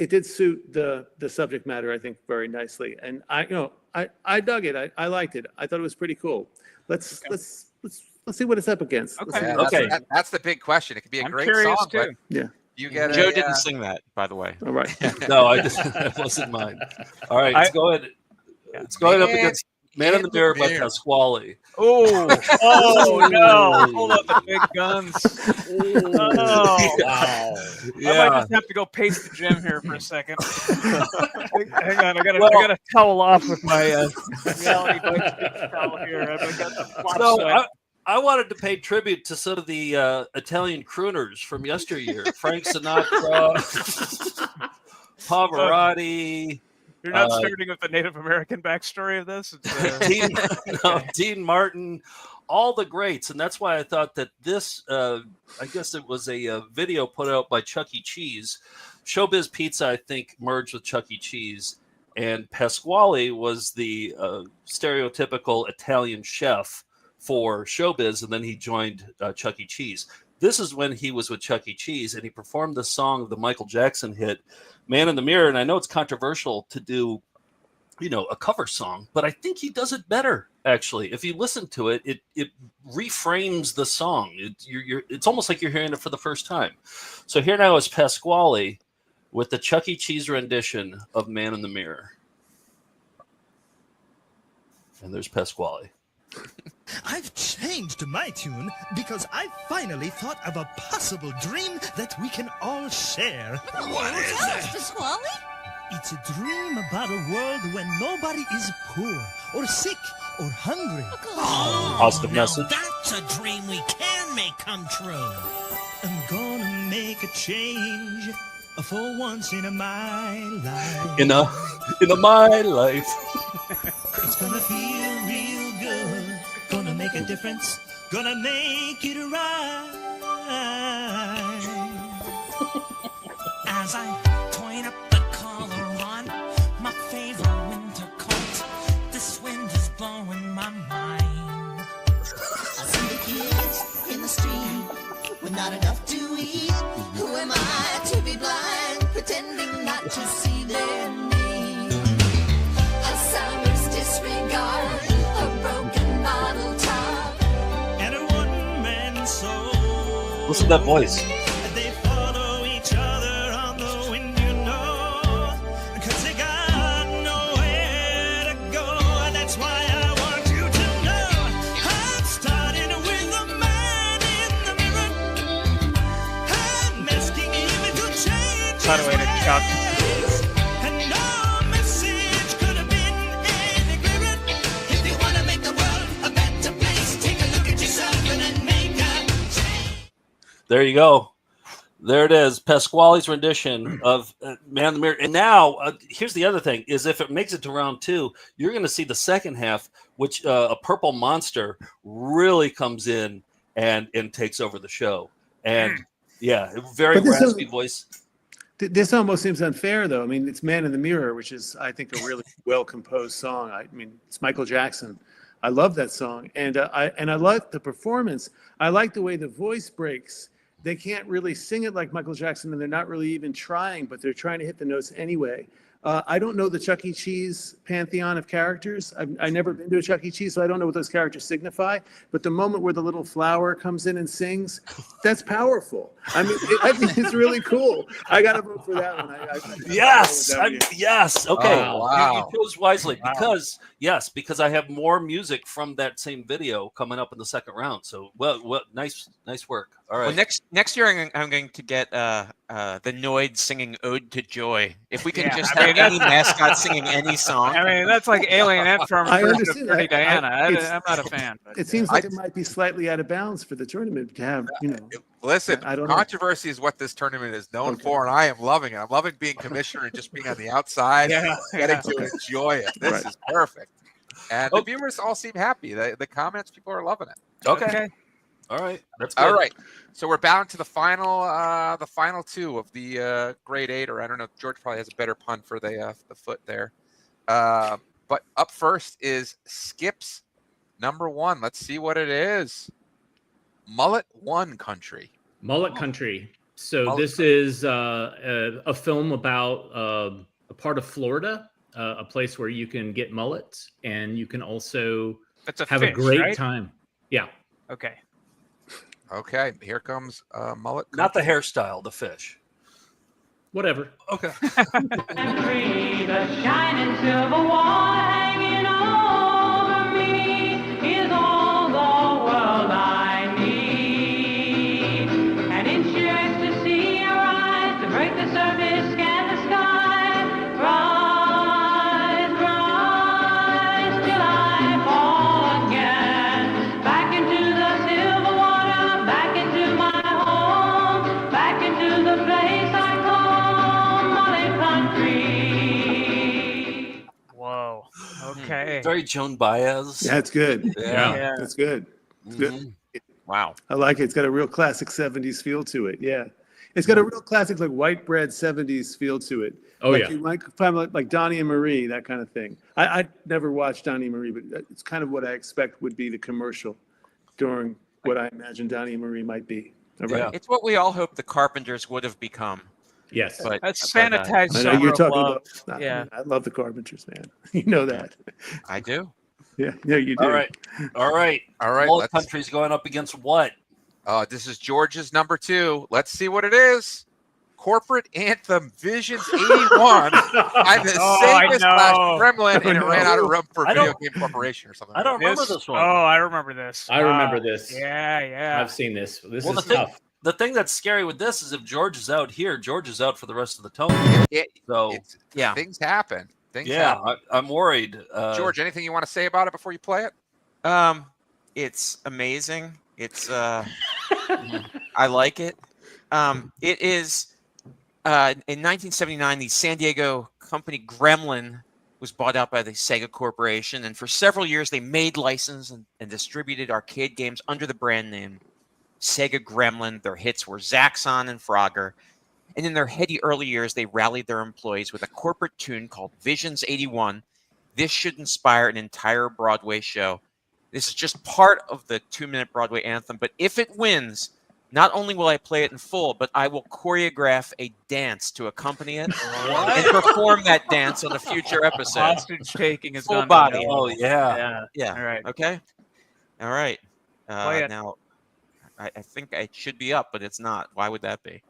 did suit the subject matter, I think, very nicely, and I dug it. I liked it. I thought it was pretty cool. Let's see what it's up against. Okay. That's the big question. It could be a great song. Too. Yeah. Joe didn't sing that, by the way. All right. No, that wasn't mine. All right, let's go ahead. Let's go ahead up against Man in the Mirror by Pasquale. Oh no! Hold up the big guns. Oh wow! Yeah. I might just have to go pace the gym here for a second. Hang on, I gotta towel off with my reality bites towel here. I wanted to pay tribute to some of the Italian crooners from yesteryear: Frank Sinatra, Pavarotti. You're not starting with the Native American backstory of this? Dean Martin, all the greats. And that's why I thought that this, I guess it was a video put out by Chuck E. Cheese. Showbiz Pizza, I think, merged with Chuck E. Cheese. And Pasquale was the stereotypical Italian chef for Showbiz, and then he joined Chuck E. Cheese. This is when he was with Chuck E. Cheese, and he performed the song of the Michael Jackson hit, Man in the Mirror. And I know it's controversial to do, a cover song, but I think he does it better, actually. If you listen to it, it reframes the song. It's almost like you're hearing it for the first time. So here now is Pasquale with the Chuck E. Cheese rendition of Man in the Mirror. And there's Pasquale. I've changed my tune because I finally thought of a possible dream that we can all share. What is it? Pasquale? It's a dream about a world when nobody is poor or sick or hungry. Positive message. That's a dream we can make come true. I'm gonna make a change for once in my life. In my life. It's gonna feel real good. gonna make a difference, gonna make it right. As I point up the collar on my favorite winter coat, this wind is blowing my mind. I see the kids in the street with not enough to eat. Who am I to be blind, pretending not to see their need? A summer's disregard, a broken bottle top, and a one-man soul. Listen to that voice. They follow each other on the wind, you know, 'cause they got nowhere to go. That's why I want you to know I'm starting with the man in the mirror. I'm asking him to change By the way, to Chuck. and no message could have been any clearer. If you wanna make the world a better place, take a look at yourself and then make a change. There you go. There it is. Pasquale's rendition of Man in the Mirror. And now, here's the other thing, is if it makes it to round 2, you're going to see the second half, which a purple monster really comes in and takes over the show. And, yeah, very But this raspy is- voice. This almost seems unfair, though. I mean, it's Man in the Mirror, which is, I think, a really well-composed song. I mean, it's Michael Jackson. I love that song. And I like the performance. I like the way the voice breaks. They can't really sing it like Michael Jackson, and they're not really even trying, but they're trying to hit the notes anyway. I don't know the Chuck E. Cheese pantheon of characters. I've never been to a Chuck E. Cheese, so I don't know what those characters signify. But the moment where the little flower comes in and sings, that's powerful. I mean, I think it's really cool. I got to vote for that one. Yes. Yes. Okay. Oh, wow. You chose wisely because I have more music from that same video coming up in the second round. So, well, nice work. All right. Well, next year I'm going to get the Noid singing "Ode to Joy." If we can just have any mascot singing any song. I mean, that's like Alienette from I understand. Pretty Diana. I'm It's- not a fan. It seems like it might be slightly out of bounds for the tournament to have, Listen, I don't know. controversy is what this tournament is known for, and I am loving it. I'm loving being commissioner and just being on the outside, getting to enjoy it. This is perfect. And the viewers all seem happy. The comments, people are loving it. Okay. All right. That's good. All right. So we're bound to the final two of the grade 8, or I don't know. George probably has a better pun for the foot there. But up first is Skip's number 1. Let's see what it is. Mullet One Country. Mullet Country. So Mullet this is a film about a part of Florida, a place where you can get mullets, and you can also have a fish, great right? time. Yeah. Okay. Okay, here comes Mullet Country. Not the hairstyle, the fish. Whatever. Okay. The shining silver wall hanging over me is all the world I need. And it's your ecstasy arise to break the surface, scan the sky. Rise, rise, till I fall again. Back into the silver water, back into my home, back into the place I call Mullet Country. Whoa. Okay. Very Joan Baez. That's good. Yeah. That's good. It's good. Wow. I like it. It's got a real classic 70s feel to it. Yeah. It's got a real classic, like white bread 70s feel to it. Oh, like yeah. You might find like Donnie and Marie, that kind of thing. I never watched Donnie and Marie, but it's kind of what I expect would be the commercial during what I imagine Donnie and Marie might be. All right. It's what we all hope the Carpenters would have become. Yes. But That's sanitized I know summer you're of talking love. about. Yeah. I love the Carpenters, man. You know that. I do. Yeah, you do. All right. All right. Mullet Country's going up against what? This is George's number 2. Let's see what it is. Corporate Anthem Visions 81. I'm the safest last Gremlin, and it ran out of room for Video Game Corporation or something. I don't remember this one. Oh, I remember this. I remember this. Yeah. I've seen this. This Well, is tough. The thing that's scary with this is if George is out here, George is out for the rest of the tournament. Things happen. Things Yeah, happen. I'm worried. George, anything you want to say about it before you play it? It's amazing. It's I like it. It is in 1979 the San Diego company Gremlin was bought out by the Sega Corporation, and for several years they made, licensed, and distributed arcade games under the brand name Sega Gremlin. Their hits were Zaxxon and Frogger. And in their heady early years, they rallied their employees with a corporate tune called Visions 81. This should inspire an entire Broadway show. This is just part of the 2-minute Broadway anthem, but if it wins, not only will I play it in full, but I will choreograph a dance to accompany it and perform that dance on a future episode. Hostage taking is full gone body. to Oh, yeah. Yeah. All right. Okay. All right. Play it. Now, I think it should be up, but it's not. Why would that be?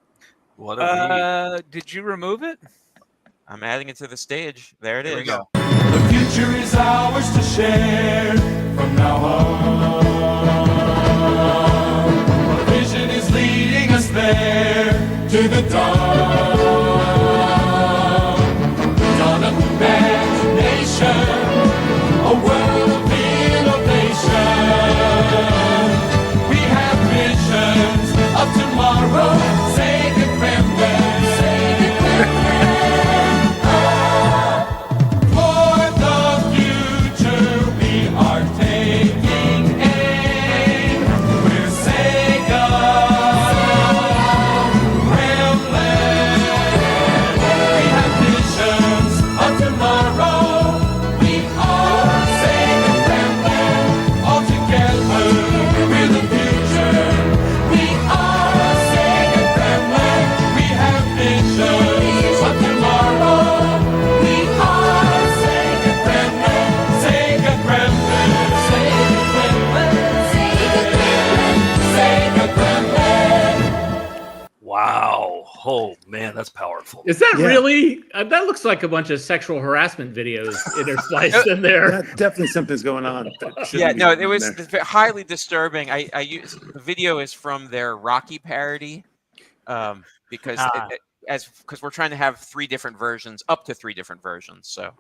What did you remove it? I'm adding it to the stage. There it is. Here we go. The future is ours to share from now on. A vision is leading us there to the dawn. Dawn of imagination, a world of innovation. We have visions of tomorrow. Sega Gremlin, Sega Gremlin. For the future we are taking aim. We're Sega Gremlin. We have visions of tomorrow. We are Sega Gremlin. All together we're the future. We are Sega Gremlin. We have visions of tomorrow. We are Sega Gremlin. Sega Gremlin. Sega Gremlin. Sega Gremlin. Wow. Oh, man, that's powerful. Is that really? That looks like a bunch of sexual harassment videos interspliced in there. Definitely something's going on. Yeah, no, it was highly disturbing. I used the video is from their Rocky parody, because we're trying to have 3 different versions, up to 3 different versions. So,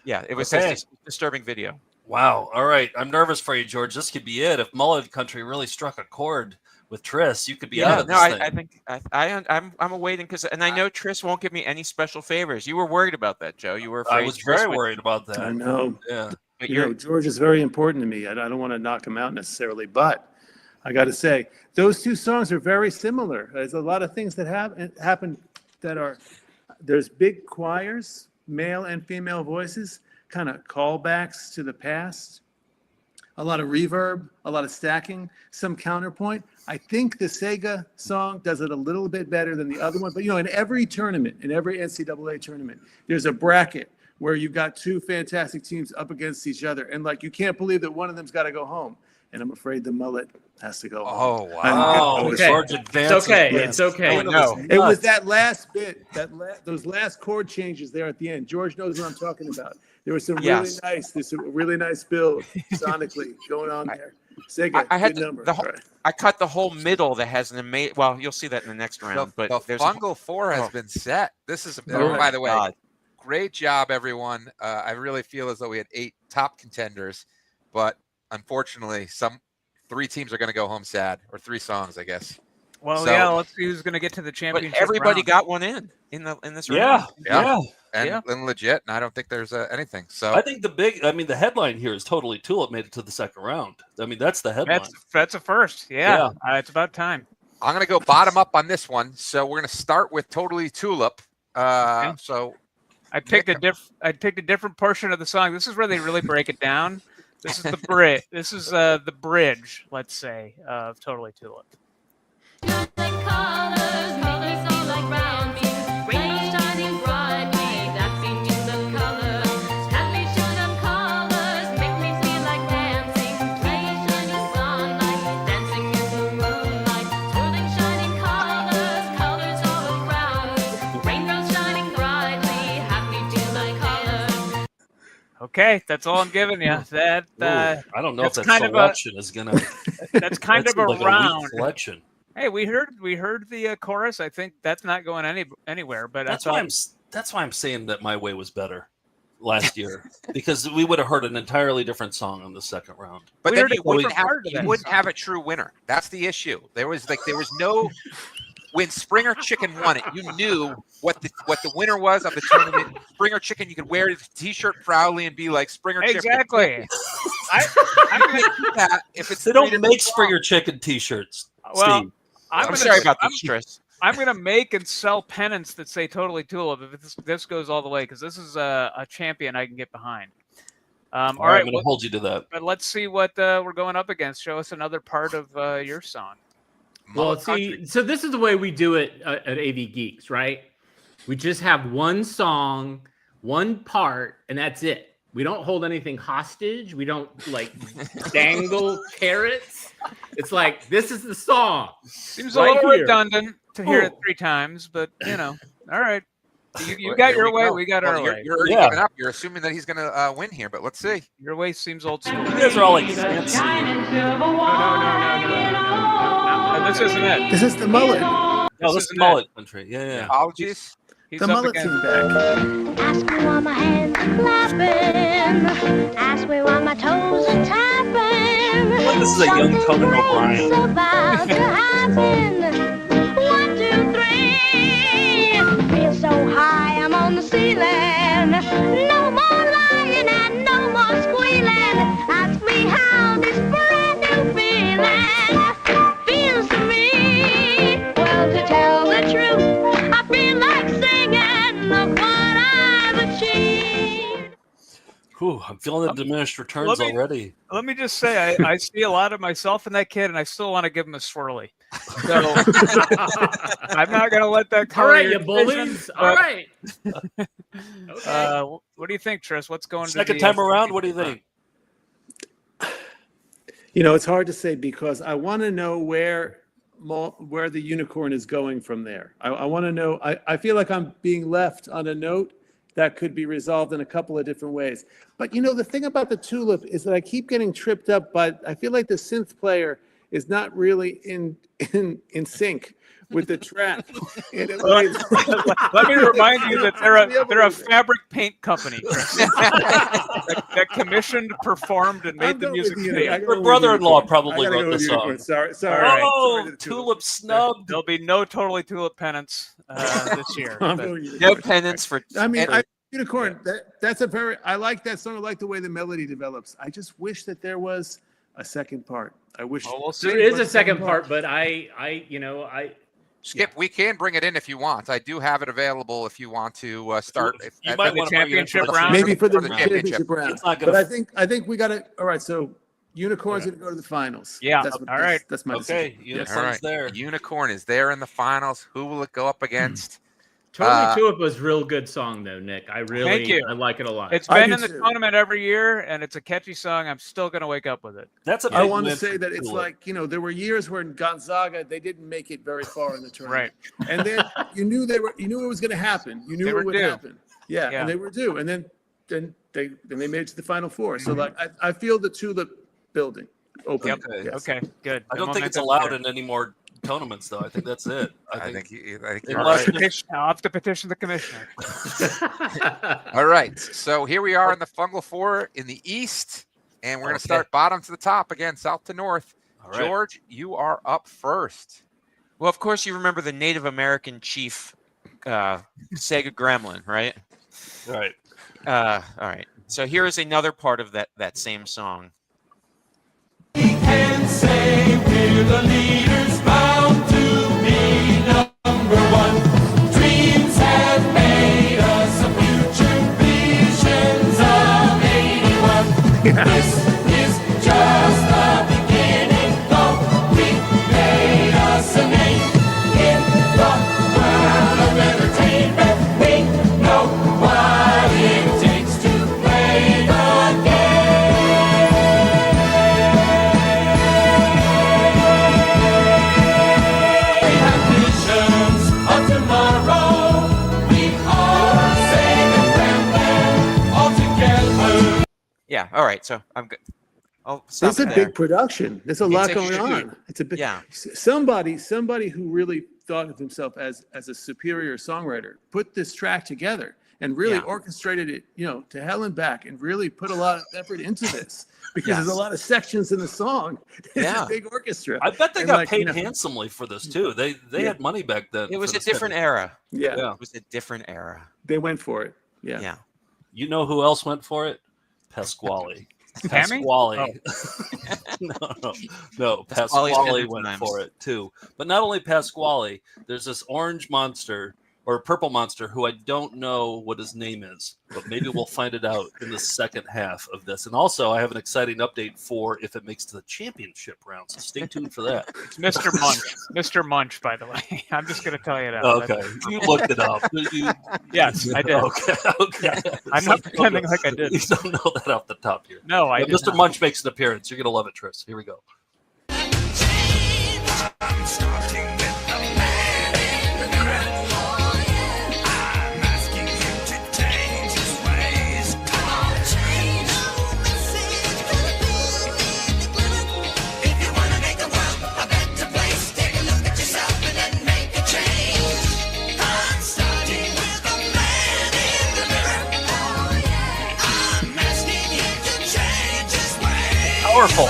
yeah, it was Okay. just a disturbing video. Wow. All right. I'm nervous for you, George. This could be it. If Mullet Country really struck a chord with Triss, you could be out of this thing. I think I'm awaiting and I know Triss won't give me any special favors. You were worried about that, Joe. You were afraid. I was very worried about that. I know. Yeah. But You know, George is very important to me. I don't want to knock him out necessarily, but I got to say, those 2 songs are very similar. There's a lot of things that happen that are, there's big choirs, male and female voices, kind of callbacks to the past, a lot of reverb, a lot of stacking, some counterpoint. I think the Sega song does it a little bit better than the other one. But, in every tournament, in every NCAA tournament, there's a bracket where you've got 2 fantastic teams up against each other. And, you can't believe that one of them's got to go home. And I'm afraid the Mullet has to go home. Oh, wow. Okay. George advances. It's okay. Yes. It's okay. Oh, no. It was that last bit, those last chord changes there at the end. George knows what I'm talking about. There was some there's a really nice build sonically going on there. Sega, I had good number. I cut the whole middle that has an amazing. Well, you'll see that in the next round. But the there's Fungal 4 has been set. This is, Oh, by the way, God. great job, everyone. I really feel as though we had 8 top contenders, but unfortunately, 3 teams are going to go home sad, or 3 songs, I guess. Well, So- yeah, let's see who's going to get to the championship. But everybody round. got one in this Yeah. round. Yeah. And legit, and I don't think there's anything. So I think the headline here is totally Tulip made it to the second round. I mean, that's the headline. That's a first. Yeah. It's about time. I'm going to go bottom up on this one. So we're going to start with Totally Tulip. So I picked a different portion of the song. This is where they really break it down. This is the bridge. This is the bridge, let's say, of Totally Tulip. Okay, that's all I'm giving you. That I don't know if that kind selection is gonna. That's kind of a like round. weak selection. Hey, we heard the chorus. I think that's not going anywhere. But That's why I'm saying that My Way was better last year, because we would have heard an entirely different song on the second round. But then you wouldn't have a true winner. That's the issue. There was no when Springer Chicken won it, you knew what the winner was of the tournament. Springer Chicken, you could wear his T-shirt proudly and be like Springer Chicken. Exactly. I'm going to keep that if it's. They don't make Springer Chicken T-shirts. Well, Steve. I'm sorry about this, Tris. I'm going to make and sell pennants that say "Totally Tulip" if this goes all the way, because this is a champion I can get behind. All right, I'm going to hold you to that. But let's see what we're going up against. Show us another part of your song. Well, see, so this is the way we do it at AV Geeks, right? We just have one song, one part, and that's it. We don't hold anything hostage. We don't like dangle carrots. It's like, this is the song. Seems a little redundant to hear it 3 times, but you know, all right. You got your way, we got our way. You're already giving up. You're assuming that he's going to win here, but let's see. Your way seems old school. You guys are all like fancy. No, this isn't it. This is the mullet. No, this is mullet country. Yeah. Apologies. The mullet came back. Ask me why my hands are clapping. Ask me why my toes are tapping. Like this is a young Conan O'Brien. About to happen. 1, 2, 3. Feel so high, I'm on the ceiling. No more lying and no more squealing. Ask me how this brand new feeling feels to me. Well, to tell the truth, I feel like singing. Look what I've achieved. Whew, I'm feeling the diminished returns already. Let me just say, I see a lot of myself in that kid, and I still want to give him a swirly. So I'm not going to let that color. All right, you bullies. All right. Okay. What do you think, Tris? What's going Second time around, what do you think? You know, it's hard to say because I want to know where the unicorn is going from there. I want to know. I feel like I'm being left on a note that could be resolved in a couple of different ways. But you know, the thing about the tulip is that I keep getting tripped up, but I feel like the synth player is not really in sync with the track. Let me remind you that they're a fabric paint company that commissioned, performed, and made the music. Your brother-in-law probably wrote the song. Sorry. Oh, tulip snub. There'll be no totally tulip pennants this year. No pennants for. I mean, unicorn. That's a very. I like that song. I like the way the melody develops. I just wish that there was a second part. I wish there is a second part, but Skip, we can bring it in if you want. I do have it available if you want to start. You might want to championship round. maybe for the championship round. It's not But gonna. I think we got to. All right, so unicorn's going to go to the finals. Yeah. That's All right. That's my Okay, decision. unicorn's All right. there. Unicorn is there in the finals. Who will it go up against? Totally Tulip was a real good song, though, Nick. I like it a lot. It's been in the tournament every year, and it's a catchy song. I'm still going to wake up with it. That's a. I want to say that it's like, you know, there were years when Gonzaga, they didn't make it very far in the tournament. Right. And then you knew it was going to happen. You knew They it were would due. happen. Yeah, and they were due. And then they made it to the Final Four. So like I feel the tulip building open. Okay, good. I don't think it's allowed in any more tournaments, though. I think that's it. I think you're right. I'll have to petition the commissioner. All right. So here we are in the Fungal Four in the East, and we're going to start bottom to the top again, south to north. All right. George, you are up first. Well, of course, you remember the Native American chief, Sega Gremlin, right? Right. All right. So here is another part of that same song. Can say we're the leaders bound to be number one. Dreams have made us a future visions of 81. This is just the beginning, though we made us a name in the world of entertainment. We know what it takes to play the game. Yeah. All right. So I'm good. It's a big production. There's a lot going shoot. on. It's a big. Yeah. Somebody who really thought of himself as a superior songwriter put this track together, and really orchestrated it, to hell and back, and really put a lot of effort into this because there's a lot of sections in the song. It's a big orchestra. I bet they got paid handsomely for this too. They had money back then. It was a different era. Yeah. It was a different era. They went for it. Yeah. Yeah. You know who else went for it? Pasquale. Pasquale. No. Pasquale went for it too. But not only Pasquale, there's this orange monster or purple monster who I don't know what his name is, but maybe we'll find it out in the second half of this. And also, I have an exciting update for if it makes to the championship round, so stay tuned for that. It's Mr. Munch. Mr. Munch, by the way. I'm just going to tell you that. Okay. You looked it up. Yes, I did. Okay. I'm not pretending like I did. You don't know that off the top here. No, I did Mr. not. Munch makes an appearance. You're going to love it, Tris. Here we go. I'm starting with the man in the crib. I'm asking him to change his ways. Come on, change. If you want to make the world a better place, take a look at yourself and then make a change. I'm starting with the man in the mirror. I'm asking him to change his ways. Powerful.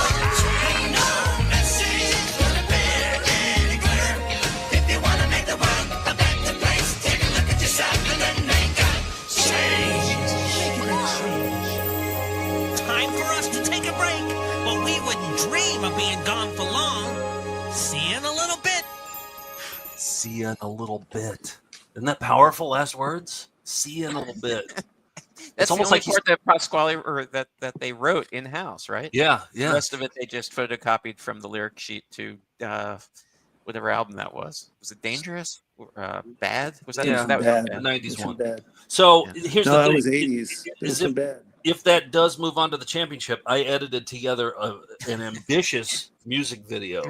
Time for us to take a break, but we wouldn't dream of being gone for long. See you in a little bit. See you in a little bit. Isn't that powerful? Last words? See you in a little bit. That's almost like part that Pasquale or that they wrote in house, right? Yeah. The rest of it they just photocopied from the lyric sheet to whatever album that was. Was it Dangerous? Bad? Was that? Yeah, that was bad. bad. 90s one. Bad. So here's the No, thing. that was 80s. There's some bad. If that does move on to the championship, I edited together an ambitious music video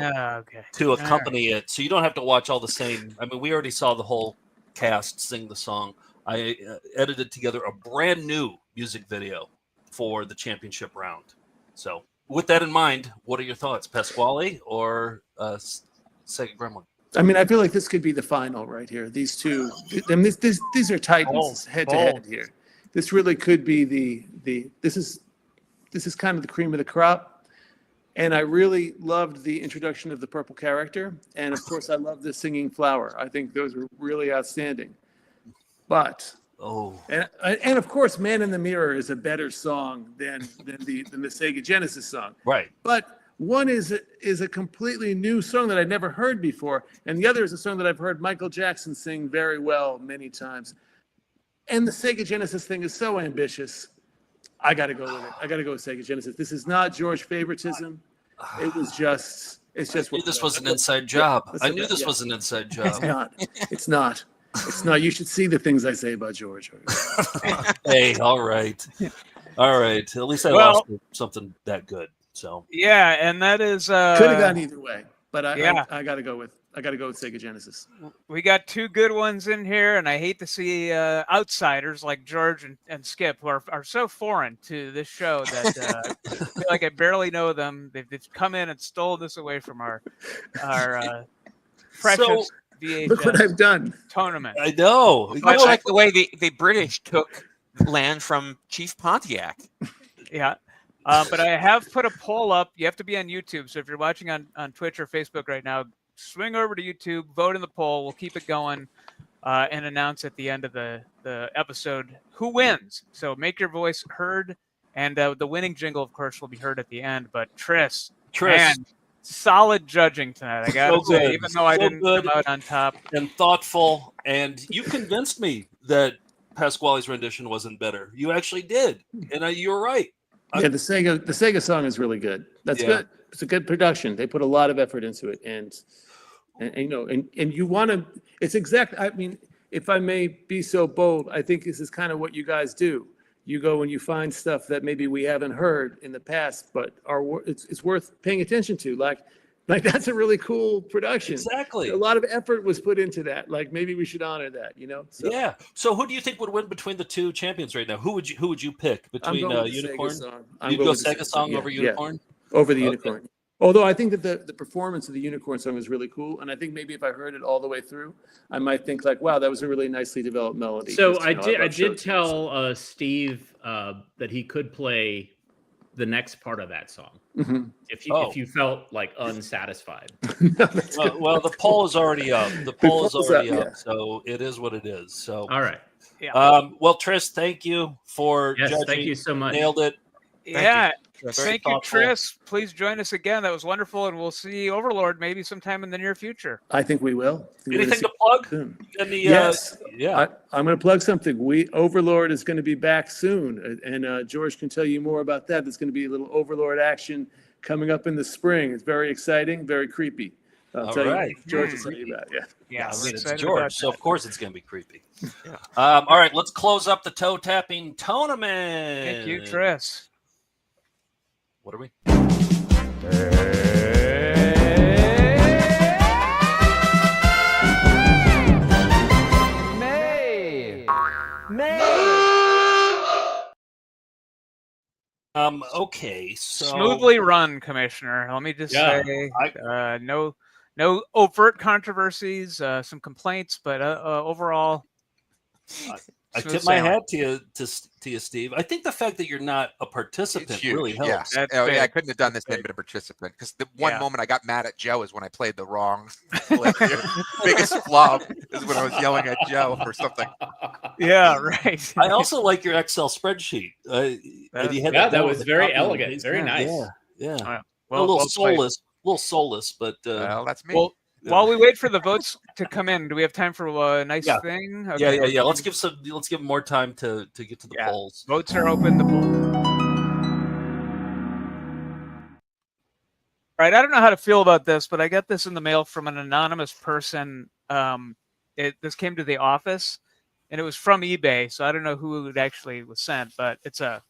to accompany it. So you don't have to watch all the same. I mean, we already saw the whole cast sing the song. I edited together a brand new music video for the championship round. So with that in mind, what are your thoughts? Pasquale or Sega Gremlin? I mean, I feel like this could be the final right here. These two, I mean, these are titans head to head here. This really could be this is kind of the cream of the crop. And I really loved the introduction of the purple character. And of course, I love the singing flower. I think those were really outstanding. But and of course, Man in the Mirror is a better song than the Sega Genesis song. Right. But one is a completely new song that I'd never heard before, and the other is a song that I've heard Michael Jackson sing very well many times. And the Sega Genesis thing is so ambitious. I got to go with it. I got to go with Sega Genesis. This is not George favoritism. It was just. It's just. I knew this was an inside job. I knew this was an inside job. It's not. It's not. It's not. You should see the things I say about George. Hey, all right. At least I lost something that good. So yeah, and that is could have gone either way, but I got to go with Sega Genesis. We got two good ones in here, and I hate to see outsiders like George and Skip, who are so foreign to this show that I feel like I barely know them. They've come in and stole this away from our precious VHS. Look what I've done. Toenament. I know. Much like the way the British took land from Chief Pontiac. Yeah. But I have put a poll up. You have to be on YouTube. So if you're watching on Twitch or Facebook right now, swing over to YouTube, vote in the poll. We'll keep it going and announce at the end of the episode who wins. So make your voice heard. And the winning jingle, of course, will be heard at the end. But Tris, man, solid judging tonight. I got to say, even though I didn't come out on top. And thoughtful. And you convinced me that Pasquale's rendition wasn't better. You actually did. And you were right. Yeah, the Sega song is really good. That's good. It's a good production. They put a lot of effort into it, and you want to. It's exact. I mean, if I may be so bold, I think this is kind of what you guys do. You go and you find stuff that maybe we haven't heard in the past, but it's worth paying attention to. Like that's a really cool production. Exactly. A lot of effort was put into that. Like maybe we should honor that. So. Yeah. So who do you think would win between the two champions right now? Who would you pick between Unicorn? I'm You'd going go with Sega song over Unicorn? Yeah. Over the Unicorn. Although I think that the performance of the Unicorn song is really cool, and I think maybe if I heard it all the way through, I might think like, wow, that was a really nicely developed melody. So 'Cause, I you know, love did shows. tell Steve that he could play the next part of that song if you felt like unsatisfied. Well, the poll is already up. The poll is already up, so it is what it is. So all right. Yeah. Well, Tris, thank you for judging. Thank you so much. Nailed it. Thank you, Tris. Please join us again. That was wonderful, and we'll see Overlord maybe sometime in the near future. I think we will. Anything to plug? Yes. Yeah. I'm going to plug something. Overlord is going to be back soon, and George can tell you more about that. There's going to be a little Overlord action coming up in the spring. It's very exciting, very creepy. I'll tell you, George will tell you about it. Yeah, I mean, it's George, so of course it's going to be creepy. All right, let's close up the toe tapping tournament. Thank you, Tris. What are we? Okay, so Smoothly run, Commissioner. Let me just say, no overt controversies, some complaints, but overall, I tip my hat to you, Steve. I think the fact that you're not a participant really helps. Yeah. I couldn't have done this had been a participant, because the one moment I got mad at Joe is when I played the wrong. Biggest flub is when I was yelling at Joe for something. Yeah, right. I also like your Excel spreadsheet. That was very elegant, very nice. Yeah. Well, a little soulless, but well, that's me. Well, while we wait for the votes to come in, do we have time for a nice thing? Okay. Yeah. Let's give more time to get to the polls. Votes are open. The poll. All right. I don't know how to feel about this, but I got this in the mail from an anonymous person. This came to the office, and it was from eBay, so I don't know who it actually was sent, but it's a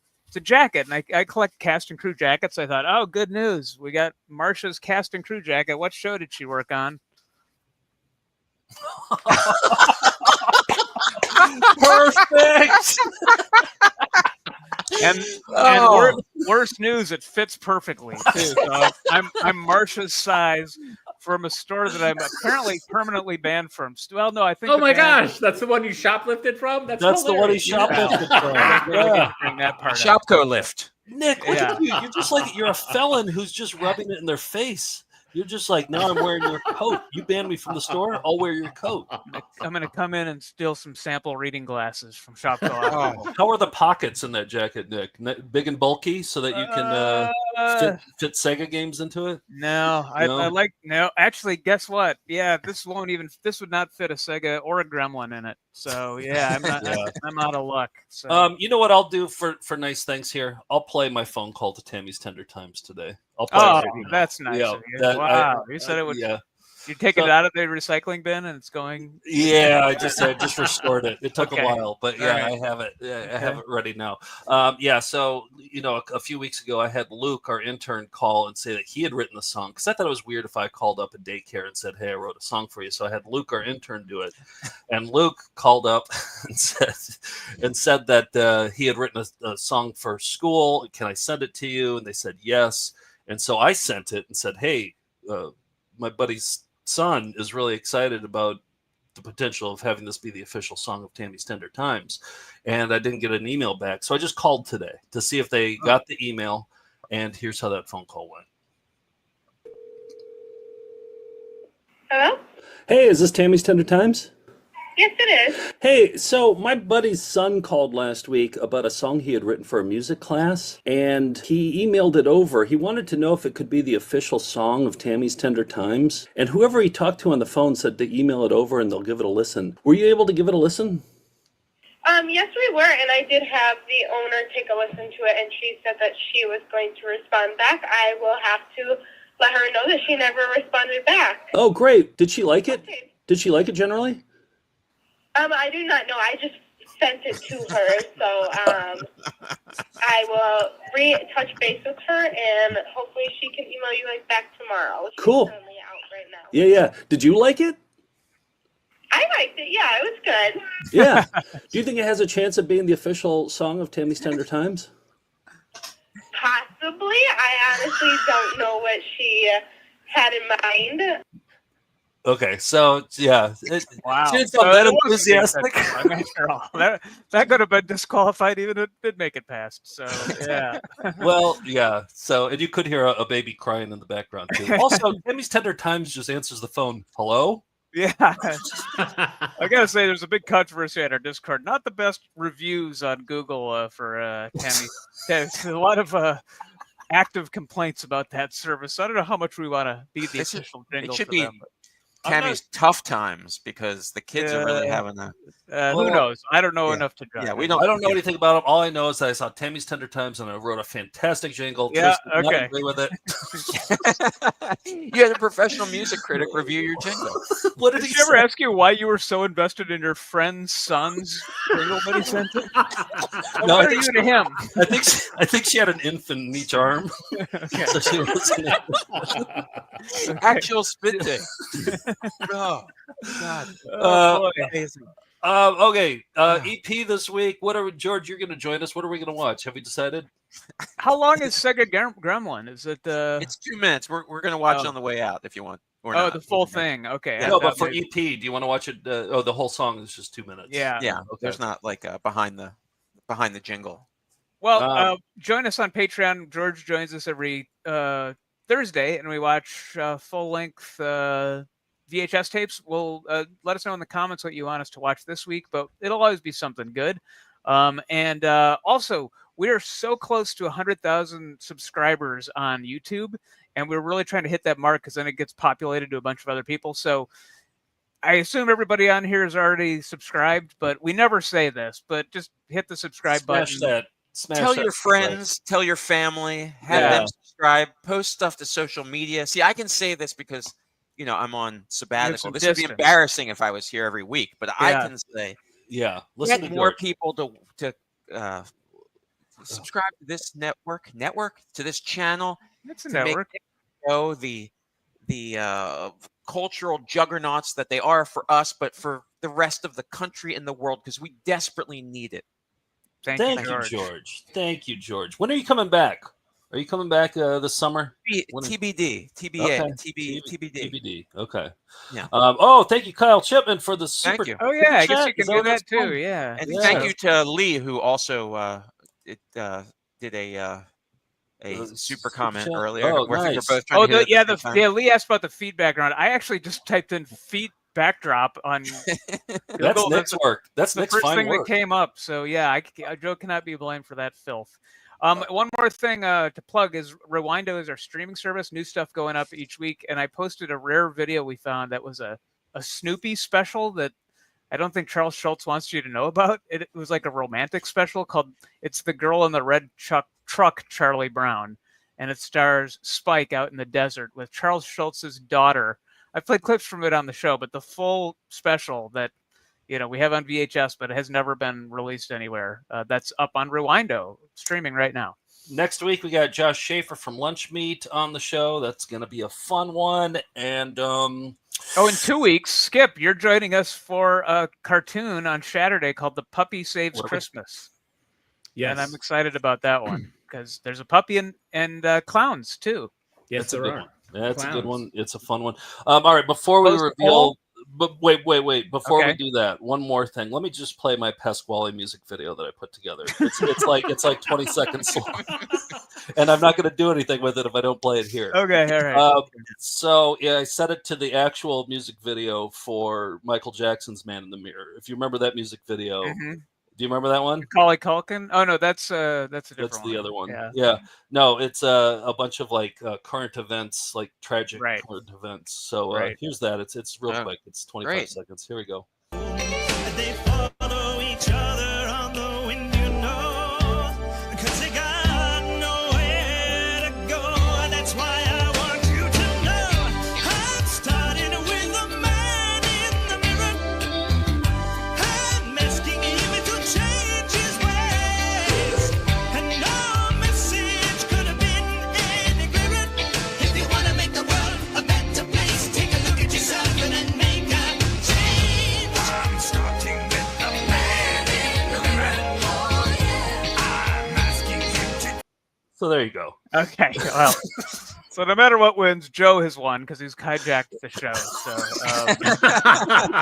jacket, and I collect cast and crew jackets. I thought, oh, good news. We got Marsha's cast and crew jacket. What show did she work on? Perfect. And worst news, it fits perfectly too. So I'm Marsha's size from a store that I'm apparently permanently banned from. Well, no, I think. Oh my gosh, that's the one you shoplifted from. That's the one he shoplifted from. Bring that part Shopco lift. Nick, look at you. You're just like you're a felon who's just rubbing it in their face. You're just like, no, I'm wearing your coat. You banned me from the store. I'll wear your coat. I'm going to come in and steal some sample reading glasses from Shopco. How are the pockets in that jacket, Nick? Big and bulky so that you can fit Sega games into it? No, I like no. Actually, guess what? Yeah, this would not fit a Sega or a Gremlin in it. So yeah, I'm out of luck. So. You know what I'll do for nice things here? I'll play my phone call to Tammy's Tender Times today. I'll play that's nice. Yeah, of you. Wow, you said it would. Yeah. You take it out of the recycling bin and it's going. Yeah, I just restored it. It took a while, but I have it. I have it ready now. So a few weeks ago, I had Luke, our intern, call and say that he had written the song, because I thought it was weird if I called up a daycare and said, "Hey, I wrote a song for you." So I had Luke, our intern, do it, and Luke called up and said that he had written a song for school. Can I send it to you? And they said yes. And so I sent it and said, "Hey, my buddy's son is really excited about the potential of having this be the official song of Tammy's Tender Times." And I didn't get an email back. So I just called today to see if they got the email. And here's how that phone call went. Hello? Hey, is this Tammy's Tender Times? Yes, it is. Hey, so my buddy's son called last week about a song he had written for a music class, and he emailed it over. He wanted to know if it could be the official song of Tammy's Tender Times, and whoever he talked to on the phone said to email it over and they'll give it a listen. Were you able to give it a listen? Yes, we were, and I did have the owner take a listen to it, and she said that she was going to respond back. I will have to let her know that she never responded back. Oh, great. Did she like it? Okay. Did she like it generally? I do not know. I just sent it to her, so I will touch base with her, and hopefully she can email you back tomorrow. She's cool. currently out right now. Yeah. Did you like it? I liked it. Yeah, it was good. Yeah. Do you think it has a chance of being the official song of Tammy's Tender Times? Possibly. I honestly don't know what she had in mind. Okay, so yeah, Wow. she didn't sound that enthusiastic. That could have been disqualified even if it did make it past. So yeah. Well, yeah. So, and you could hear a baby crying in the background too. Also, Timmy's Tender Times just answers the phone. Hello. Yeah. I gotta say, there's a big controversy at our Discord. Not the best reviews on Google for Tammy. There's a lot of active complaints about that service. So I don't know how much we want to be the official jingle. It should for be them, but Tammy's tough times because the kids are really having a. who knows? I don't know enough to judge. Yeah, I don't know anything about them. All I know is that I saw Tammy's Tender Times and I wrote a fantastic jingle. Yeah, Tristan did not okay. agree with it. You had a professional music critic review your jingle. What did Did he she ever say? ask you why you were so invested in your friend's son's jingle that he sent you? No, What are you to him? I think she had an infant in each arm. Okay. So she was Actual spit take. Oh, God. Amazing. Okay, EP this week. George? You're going to join us. What are we going to watch? Have we decided? How long is Sega Gremlin? Is it? It's 2 minutes. We're going to watch it on the way out if you want. Or not. The full thing. Okay. No, but for EP, do you want to watch it? The whole song is just 2 minutes. Yeah. Yeah. Okay. There's not like behind the jingle. Well, join us on Patreon. George joins us every Thursday, and we watch full-length VHS tapes. We'll let us know in the comments what you want us to watch this week, but it'll always be something good. And also, we are so close to 100,000 subscribers on YouTube, and we're really trying to hit that mark because then it gets populated to a bunch of other people. So I assume everybody on here is already subscribed, but we never say this, but just hit the subscribe button. Tell your friends, tell your family, have them subscribe, post stuff to social media. See, I can say this because, I'm on sabbatical. This would be embarrassing if I was here every week, but I can say, listen get to more people to subscribe to this network, to this channel. It's a to network. Make it know the cultural juggernauts that they are for us, but for the rest of the country and the world, because we desperately need it. Thank you, George. Thank you, George. When are you coming back? Are you coming back this summer? TBD, TBA, Okay. TBD. Okay. Yeah. Thank you, Kyle Chipman, for the super. Thank you. Oh yeah, I guess you can Is do that that too. fun? Yeah. And thank you to Lee, who also did a super comment chat? earlier. Oh, where nice. we're both trying to hit it at the same time. Lee asked about the feed background. I actually just typed in feed backdrop on That's Nick's work. That's the Nick's first fine thing work. that came up. So yeah, Joe cannot be blamed for that filth. One more thing to plug is Rewindo is our streaming service. New stuff going up each week, and I posted a rare video we found that was a Snoopy special that I don't think Charles Schultz wants you to know about. It was like a romantic special called "It's the Girl in the Red Truck, Charlie Brown," and it stars Spike out in the desert with Charles Schultz's daughter. I played clips from it on the show, but the full special that we have on VHS, but it has never been released anywhere. That's up on Rewindo, streaming right now. Next week, we got Josh Schaefer from Lunch Meat on the show. That's going to be a fun one. And in 2 weeks, Skip, you're joining us for a cartoon on Saturday called The Puppy Saves Christmas. Yes. And I'm excited about that one because there's a puppy and clowns too. Yes, That's a there good are. one. That's a good Clowns. one. It's a fun one. All right, before we reveal... But wait. Before we do that, one more thing. Let me just play my Pasquale music video that I put together. It's like 20 seconds long. And I'm not going to do anything with it if I don't play it here. Okay, all right. So, I set it to the actual music video for Michael Jackson's Man in the Mirror. If you remember that music video... Mm-hmm. Do you remember that one? Macaulay Culkin? Oh no, that's a different one. That's the other one. Yeah. No, it's a bunch of current events, like tragic current events. So here's that. It's real quick. It's 25 seconds. Here we go. They follow each other on the wind, 'cause they got nowhere to go. That's why I want you to know I'm starting with the man in the mirror. I'm asking him to change his ways, and no message could have been any clearer. If you want to make the world a better place, take a look at yourself and then make a change. So there you go. Okay. Well, so no matter what wins, Joe has won because he's hijacked the show. So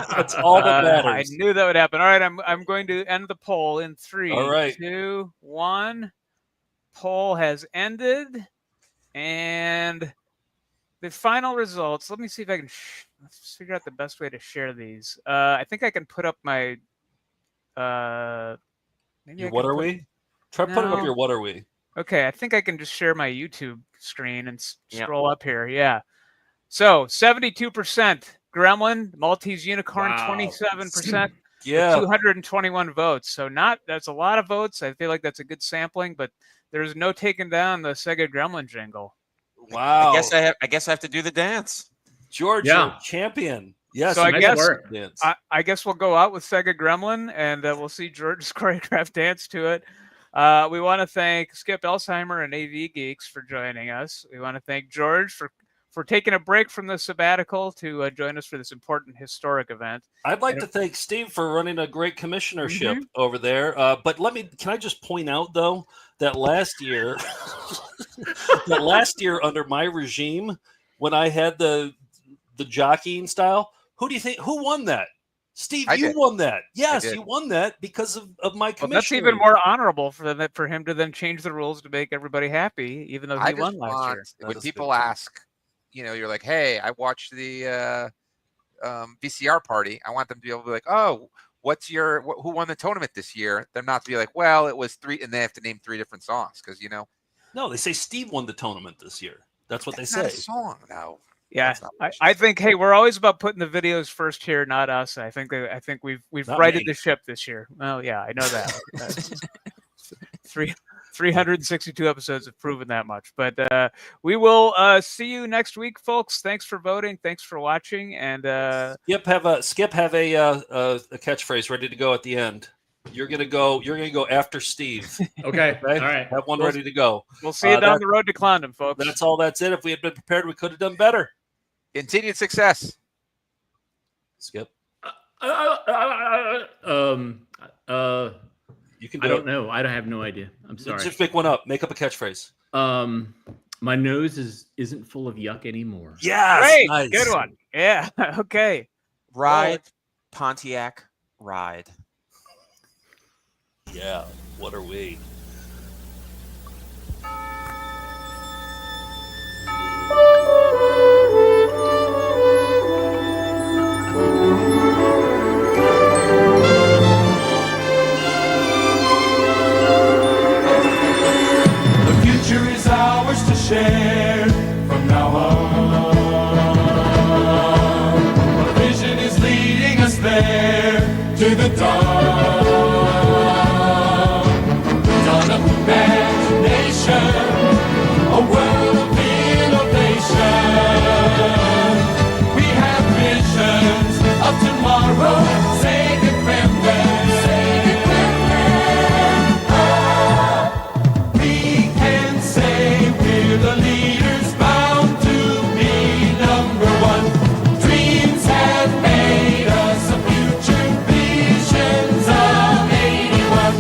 that's all that matters. I knew that would happen. All right, I'm going to end the poll in 3, All right. 2, 1. Poll has ended, and the final results. Let me see if I can let's figure out the best way to share these. I think I can put up my. Maybe What are we? Try putting up your what are we? Okay, I think I can just share my YouTube screen and scroll up here. Yeah. So 72% Gremlin, Maltese Unicorn, 27%. Yeah. 221 votes. So that's a lot of votes. I feel like that's a good sampling, but there's no taking down the Sega Gremlin jingle. Wow. I guess I have to do the dance. George, you're champion. Yes. So Dance. I guess we'll go out with Sega Gremlin, and we'll see George's choreographed dance to it. We want to thank Skip Elsheimer and AV Geeks for joining us. We want to thank George for taking a break from the sabbatical to join us for this important historic event. I'd like to thank Steve for running a great commissionership over there. But can I just point out though that last year, under my regime, when I had the jockeying style, who won that? Steve, you won that. Yes, you won that because of my commission. Well, that's even more honorable for him to then change the rules to make everybody happy, even though he won last year. When people ask, you're like, hey, I watched the VCR party. I want them to be able to be like, oh, who won the tournament this year? Them not to be like, well, it was 3, and they have to name 3 different songs because No, they say Steve won the tournament this year. That's what they say. Not a song, no. Yeah, I think. Hey, we're always about putting the videos first here, not us. I think we've righted the ship this year. Well, yeah, I know that. 362 episodes have proven that much. But we will see you next week, folks. Thanks for voting. Thanks for watching. And Skip have a catchphrase ready to go at the end. You're gonna go after Steve. Okay. All right. Have one ready to go. We'll see you down the road to Clondon, folks. That's it. If we had been prepared, we could have done better. Continued success. Skip. You can. I don't know. I have no idea. I'm sorry. Just make one up. Make up a catchphrase. My nose isn't full of yuck anymore. Yes. Great. Nice. Good one. Yeah. Okay. Ride, Pontiac, ride. Yeah. What are we? Share from now on. A vision is leading us there to the dawn. Dawn of imagination, a world of innovation. We have visions of tomorrow. Sega Gremlin, Sega Gremlin. We can say the leaders bound to be #1. Dreams have made us a future, visions of 81.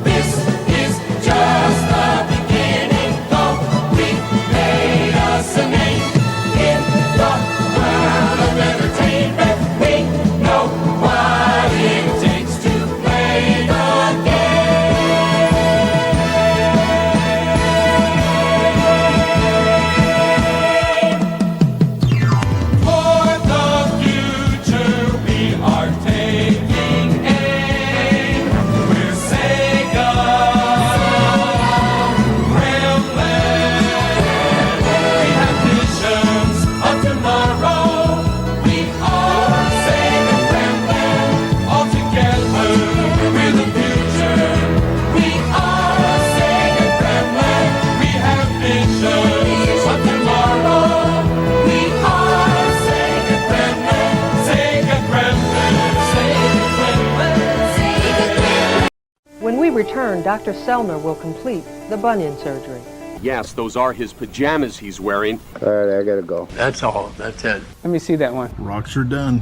This is just the beginning, though we made us a name in the world of entertainment. We know what it takes to play the When we return, Dr. Selner will complete the bunion surgery. Yes, those are his pajamas he's wearing. All right, I gotta go. That's all. That's it. Let me see that one. Rocks are done.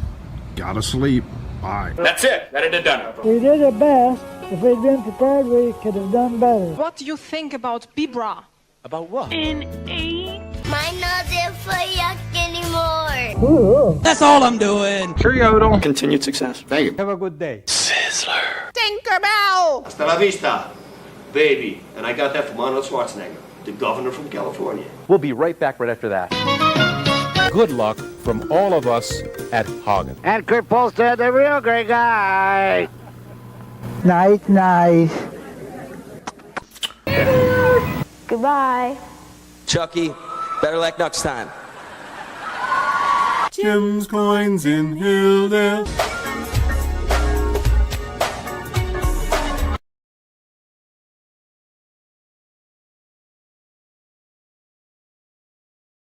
Gotta sleep. Bye. That's it. That it done. We did our best. If we'd been prepared, we could have done better. What do you think about Bibra? About what? An 8. Mine not there for yuck anymore. That's all I'm doing. Sure, Yodel. Continued success. Thank you. Have a good day. Sizzler. Tinkerbell. Hasta la vista, baby. And I got that from Arnold Schwarzenegger, the governor from California. We'll be right back right after that. Good luck from all of us at Hagen. And Kurt Polster, the real great guy. Nice, nice. Goodbye. Chucky, better luck next time. Jim's coins in Hilldale.